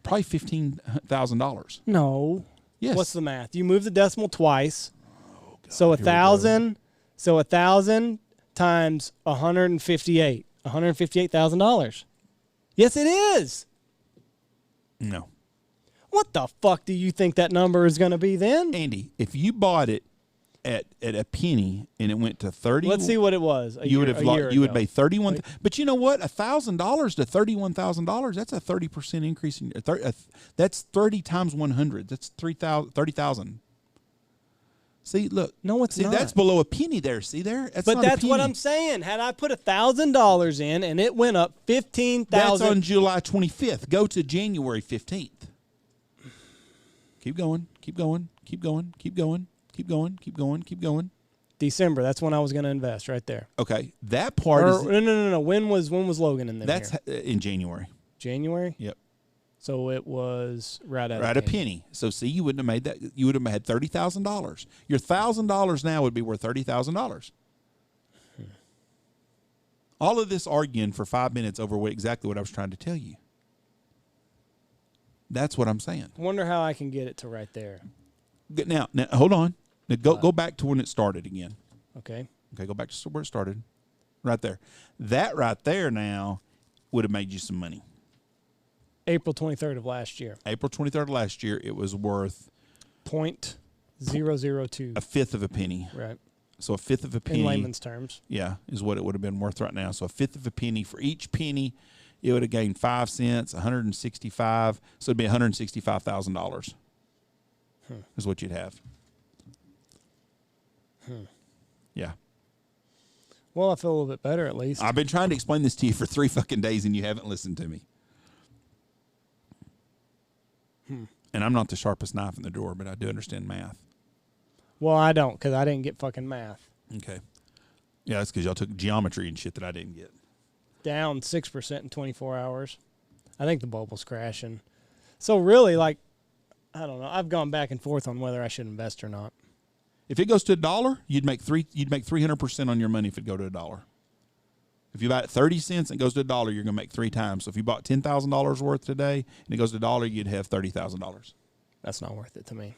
Probably $15,000. No. Yes. What's the math? You move the decimal twice. Oh, God, so 1,000. So 1,000 times 158. $158,000. Yes, it is. No. What the fuck do you think that number is going to be then? Andy, if you bought it at a penny and it went to 30, let's see what it was. You would pay 31. But you know what? $1,000 to $31,000. That's a 30% increase in. That's 30 times 100. That's 30,000. See, look. No, it's not. That's below a penny there. See there? That's but that's what I'm saying. Had I put $1,000 in and it went up 15,000. That's on July 25th. Go to January 15th. Keep going. Keep going. Keep going. Keep going. Keep going. Keep going. Keep going. December. That's when I was going to invest right there. Okay, that part is no. When was Logan in there? That's in January. January. Yep. So it was right at a penny. So see, you wouldn't have made that. You would have had $30,000. Your $1,000 now would be worth $30,000. All of this arguing for 5 minutes over exactly what I was trying to tell you. That's what I'm saying. I wonder how I can get it to right there. Now hold on. Now go back to when it started again. Okay. Okay, go back to where it started. Right there. That right there now would have made you some money. April 23rd of last year. April 23rd of last year, it was worth .002. A fifth of a penny. Right. So a fifth of a penny. In layman's terms. Yeah, is what it would have been worth right now. So a fifth of a penny. For each penny, it would have gained 5 cents, 165. So it'd be $165,000. Is what you'd have. Yeah. Well, I feel a little bit better at least. I've been trying to explain this to you for 3 fucking days and you haven't listened to me. And I'm not the sharpest knife in the drawer, but I do understand math. Well, I don't, because I didn't get fucking math. Okay. Yeah, that's because y'all took geometry and shit that I didn't get. Down 6% in 24 hours. I think the bubble's crashing. So really, like, I don't know. I've gone back and forth on whether I should invest or not. If it goes to $1, you'd make 300% on your money if it go to $1. If you buy it 30 cents and it goes to $1, you're going to make 3 times. So if you bought $10,000 worth today and it goes to $1, you'd have $30,000. That's not worth it to me.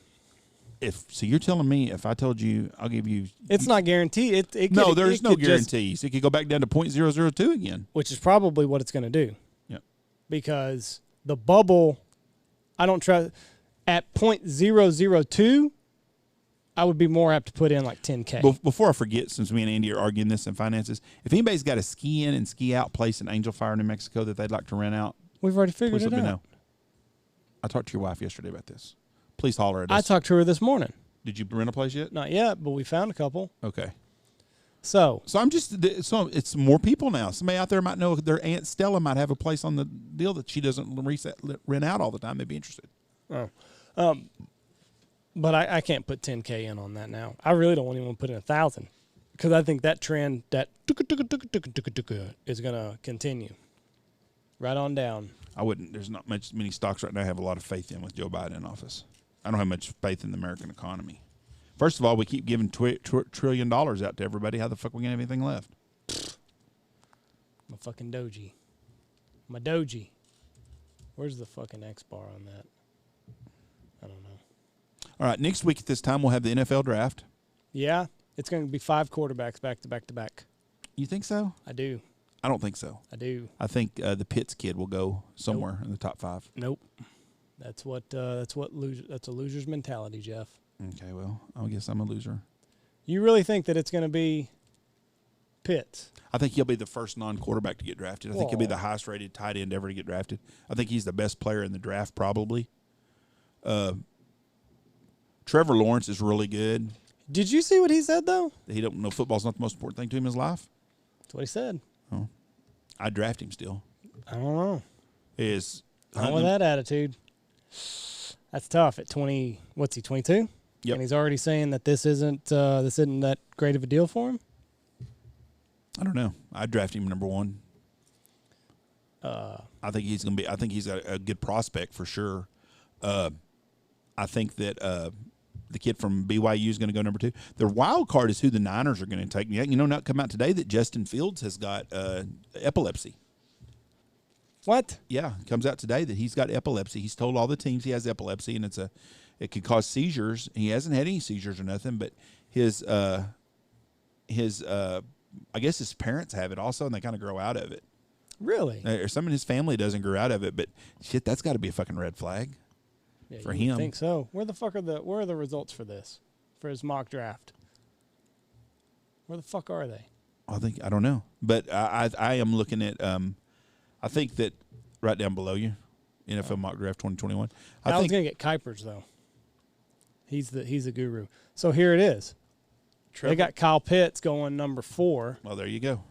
So you're telling me if I told you I'll give you, it's not guaranteed. There's no guarantees. It could go back down to .002 again, which is probably what it's going to do. Yeah, because the bubble, I don't trust at .002. I would be more apt to put in like 10K. Before I forget, since me and Andy are arguing this in finances, if anybody's got a ski in and ski out place in Angel Fire, New Mexico that they'd like to rent out, we've already figured please it let out. me know. I talked to your wife yesterday about this. Please holler at us. I talked to her this morning. Did you rent a place yet? Not yet, but we found a couple. Okay. So it's more people now. Somebody out there might know their Aunt Stella might have a place on the deal that she doesn't rent out all the time. They'd be interested. Oh. But I can't put 10K in on that now. I really don't even want to put in 1,000 because I think that trend that is going to continue right on down. I wouldn't. There's not many stocks right now I have a lot of faith in with Joe Biden in office. I don't have much faith in the American economy. First of all, we keep giving $1 trillion out to everybody. How the fuck we gonna have anything left? My fucking Doji. My Doji. Where's the fucking X bar on that? I don't know. All right, next week at this time we'll have the NFL draft. Yeah, it's going to be 5 quarterbacks back to back to back. You think so? I do. I don't think so. I do. I think the Pitts kid will go somewhere in the top 5. Nope. That's a loser's mentality, Jeff. Okay, well, I guess I'm a loser. You really think that it's going to be Pitts. I think he'll be the first non-quarterback to get drafted. I think he'll be the highest-rated tight end ever to get drafted. I think he's the best player in the draft, probably. Trevor Lawrence is really good. Did you see what he said, though? He don't know football's not the most important thing to him in his life. That's what he said. Oh, I'd draft him still. I don't know. Not with that attitude. That's tough at 20. What's he, 22? Yep. And he's already saying that this isn't that great of a deal for him? I don't know. I'd draft him number 1. I think he's going to be. I think he's a good prospect for sure. I think that the kid from BYU is going to go number 2. The wild card is who the Niners are going to take. You know, not come out today that Justin Fields has got epilepsy. What? Yeah, it comes out today that he's got epilepsy. He's told all the teams he has epilepsy, and it could cause seizures. He hasn't had any seizures or nothing, but his I guess his parents have it also, and they kind of grow out of it. Really? Or some of his family doesn't grow out of it, but shit, that's got to be a fucking red flag for him. I think so. Where are the results for this? For his mock draft? Where the fuck are they? I don't know, but I am looking at. I think that right down below you, NFL mock draft 2021. I was gonna get Kuipers though. He's the guru. So here it is. They got Kyle Pitts going number 4. Well, there you go.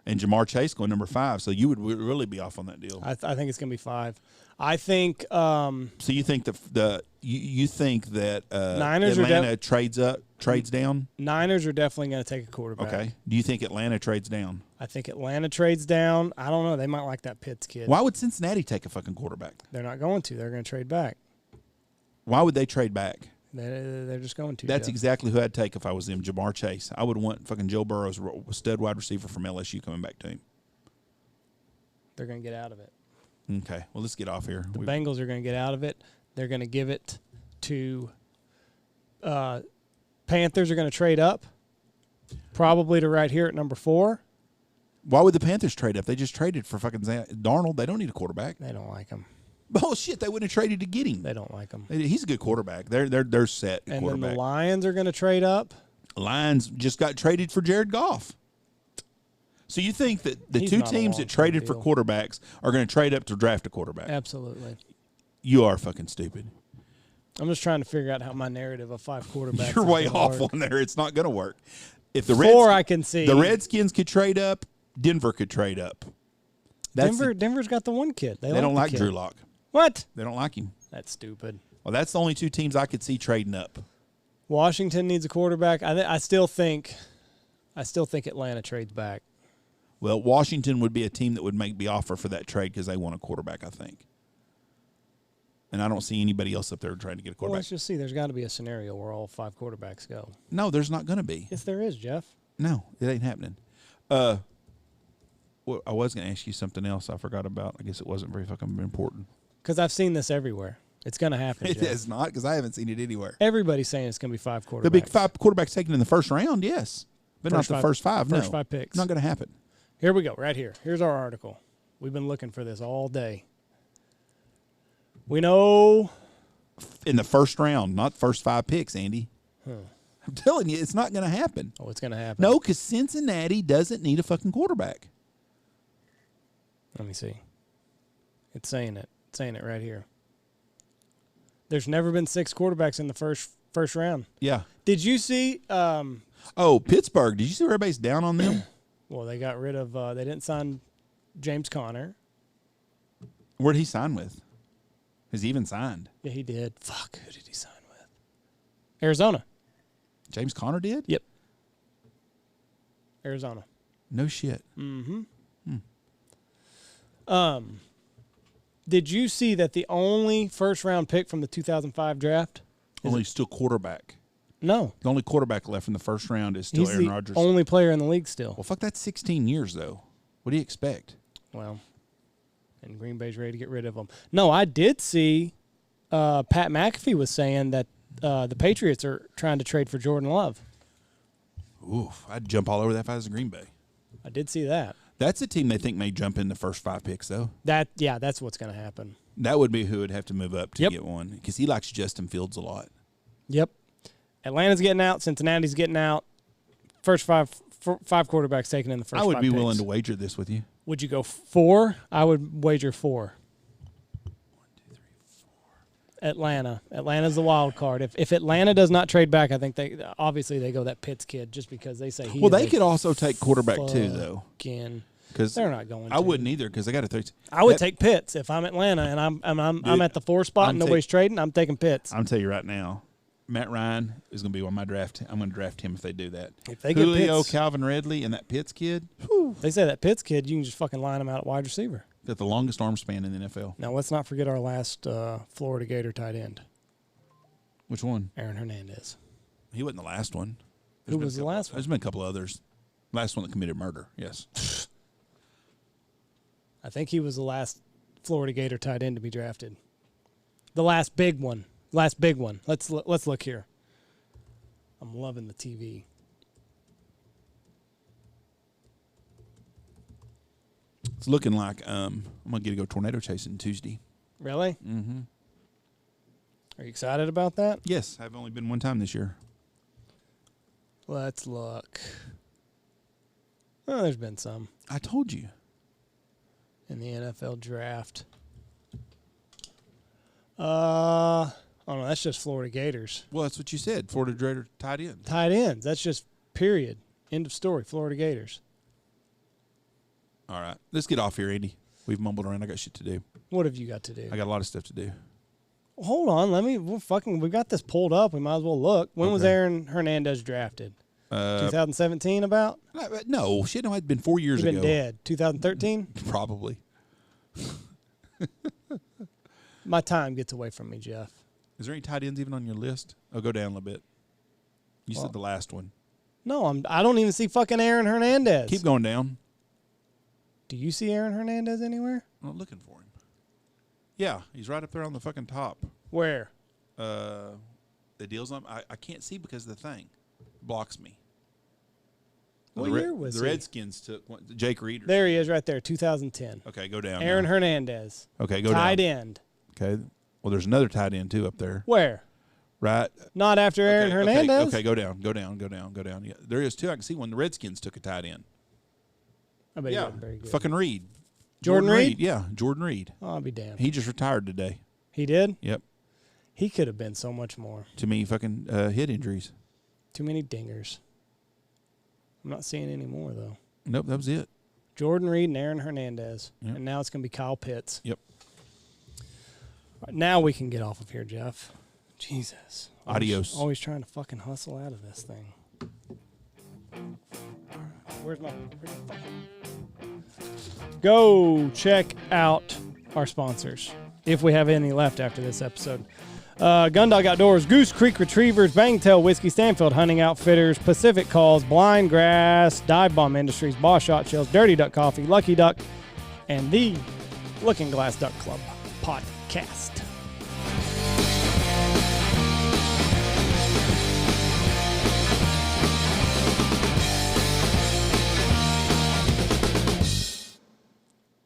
And Jamar Chase going number 5. So you would really be off on that deal. I think it's going to be 5. I think. So you think you think that Niners Atlanta trades down? Niners are definitely going to take a quarterback. Okay. Do you think Atlanta trades down? I think Atlanta trades down. I don't know. They might like that Pitts kid. Why would Cincinnati take a fucking quarterback? They're not going to. They're going to trade back. Why would they trade back? They're just going to. That's exactly who I'd take if I was them, Jamar Chase. I would want fucking Joe Burrow's stud wide receiver from LSU coming back to him. They're going to get out of it. Okay, well, let's get off here. The Bengals are going to get out of it. They're going to give it to Panthers are going to trade up, probably to right here at number 4. Why would the Panthers trade up? They just traded for fucking Darnold. They don't need a quarterback. They don't like him. Bullshit, they wouldn't have traded to get him. They don't like him. He's a good quarterback. They're set. And quarterback. then the Lions are going to trade up. Lions just got traded for Jared Goff. So you think that the two teams that traded for quarterbacks are going to trade up to draft a quarterback? Absolutely. You are fucking stupid. I'm just trying to figure out how my narrative of 5 quarterbacks. You're way off on there. It's not going to work. If the 4, I can see the Redskins could trade up, Denver could trade up. Denver's got the one kid. They don't like Drew Lock. What? They don't like him. That's stupid. Well, that's the only 2 teams I could see trading up. Washington needs a quarterback. I still think Atlanta trades back. Well, Washington would be a team that would make the offer for that trade because they want a quarterback, I think. And I don't see anybody else up there trying to get a quarterback. Well, let's just see. There's got to be a scenario where all 5 quarterbacks go. No, there's not going to be. Yes, there is, Jeff. No, it ain't happening. Well, I was going to ask you something else I forgot about. I guess it wasn't very fucking important. Because I've seen this everywhere. It's going to happen, It Jeff. is not, because I haven't seen it anywhere. Everybody's saying it's going to be 5 quarterbacks. There'll be 5 quarterbacks taken in the first round, yes. But not the first 5, no. First 5 picks. Not going to happen. Here we go, right here. Here's our article. We've been looking for this all day. We know... In the first round, not first 5 picks, Andy. I'm telling you, it's not going to happen. Oh, it's going to happen. No, because Cincinnati doesn't need a fucking quarterback. Let me see. It's saying it. It's saying it right here. There's never been 6 quarterbacks in the first round. Yeah. Did you see... Pittsburgh. Did you see everybody's down on them? Well, they got rid of... they didn't sign James Conner. Where'd he sign with? Has he even signed? Yeah, he did. Fuck, who did he sign with? Arizona. James Conner did? Yep. Arizona. No shit. Mm-hmm. Did you see that the only first-round pick from the 2005 draft... Only still quarterback. No. The only quarterback left in the first round is still Aaron Rodgers. He's the only player in the league still. Well, fuck, that's 16 years, though. What do you expect? Well, and Green Bay's ready to get rid of him. No, I did see Pat McAfee was saying that the Patriots are trying to trade for Jordan Love. Oof, I'd jump all over that if I was in Green Bay. I did see that. That's a team they think may jump in the first 5 picks, though. That's what's going to happen. That would be who would have to move up to get one because he likes Justin Fields a lot. Yep. Atlanta's getting out. Cincinnati's getting out. First 5 quarterbacks taken in the first. I would 5 be picks. willing to wager this with you. Would you go 4? I would wager 4. 1, 2, 3, 4. Atlanta. Atlanta's the wild card. If Atlanta does not trade back, I think they go that Pitts kid just because they say he. Well, they could also take quarterback too, though. Because they're not going. I wouldn't either because they got to throw. I would take Pitts if I'm Atlanta and I'm at the 4 spot and nobody's trading. I'm taking Pitts. I'm tell you right now, Matt Ryan is going to be on my draft. I'm going to draft him if they do that. If they Julio, get Pitts, Calvin Ridley, and that Pitts kid. Whew, they say that Pitts kid, you can just fucking line him out at wide receiver. Got the longest arm span in the NFL. Now let's not forget our last Florida Gator tight end. Which one? Aaron Hernandez. He wasn't the last one. Who was the last one? There's been a couple others. Last one that committed murder. Yes. I think he was the last Florida Gator tight end to be drafted. The last big one. Let's look here. I'm loving the TV. It's looking like I'm going to go tornado chasing Tuesday. Really? Mm-hmm. Are you excited about that? Yes. I've only been one time this year. Let's look. Oh, there's been some. I told you. In the NFL draft. Oh, no, that's just Florida Gators. Well, that's what you said. Florida Gator tight end. Tight ends. That's just period. End of story. Florida Gators. All right. Let's get off here, Andy. We've mumbled around. I got shit to do. What have you got to do? I got a lot of stuff to do. Hold on. We got this pulled up. We might as well look. When was Aaron Hernandez drafted? 2017 about? No. Shit, no, it'd been 4 years ago. He's been dead. 2013? Probably. My time gets away from me, Jeff. Is there any tight ends even on your list? Oh, go down a little bit. You said the last one. No, I don't even see fucking Aaron Hernandez. Keep going down. Do you see Aaron Hernandez anywhere? I'm not looking for him. Yeah, he's right up there on the fucking top. Where? The deal's on. I can't see because the thing blocks me. What year was the he? Redskins took Jake Reeder. There he is right there, 2010. Okay, go down. Aaron now. Hernandez. Okay, go down. Tight end. Okay. Well, there's another tight end, too, up there. Where? Right. Not after Aaron Hernandez? Okay, go down. Yeah, there is two. I can see one. The Redskins took a tight end. I bet he wasn't very good. Fucking Reed. Jordan Reed? Yeah, Jordan Reed. Oh, I'll be damned. He just retired today. He did? Yep. He could have been so much more. Too many fucking hit injuries. Too many dingers. I'm not seeing any more, though. Nope, that was it. Jordan Reed and Aaron Hernandez. Yep. And now it's going to be Kyle Pitts. Yep. Right, now we can get off of here, Jeff. Jesus. Adios. Always trying to fucking hustle out of this thing. Where's my Go check out our sponsors, if we have any left after this episode. Gundog Outdoors, Goose Creek Retrievers, Bangtail Whiskey, Stanfield Hunting Outfitters, Pacific Calls, Blind Grass, Dive Bomb Industries, Boss Shot Shells, Dirty Duck Coffee, Lucky Duck, and the Looking Glass Duck Club podcast.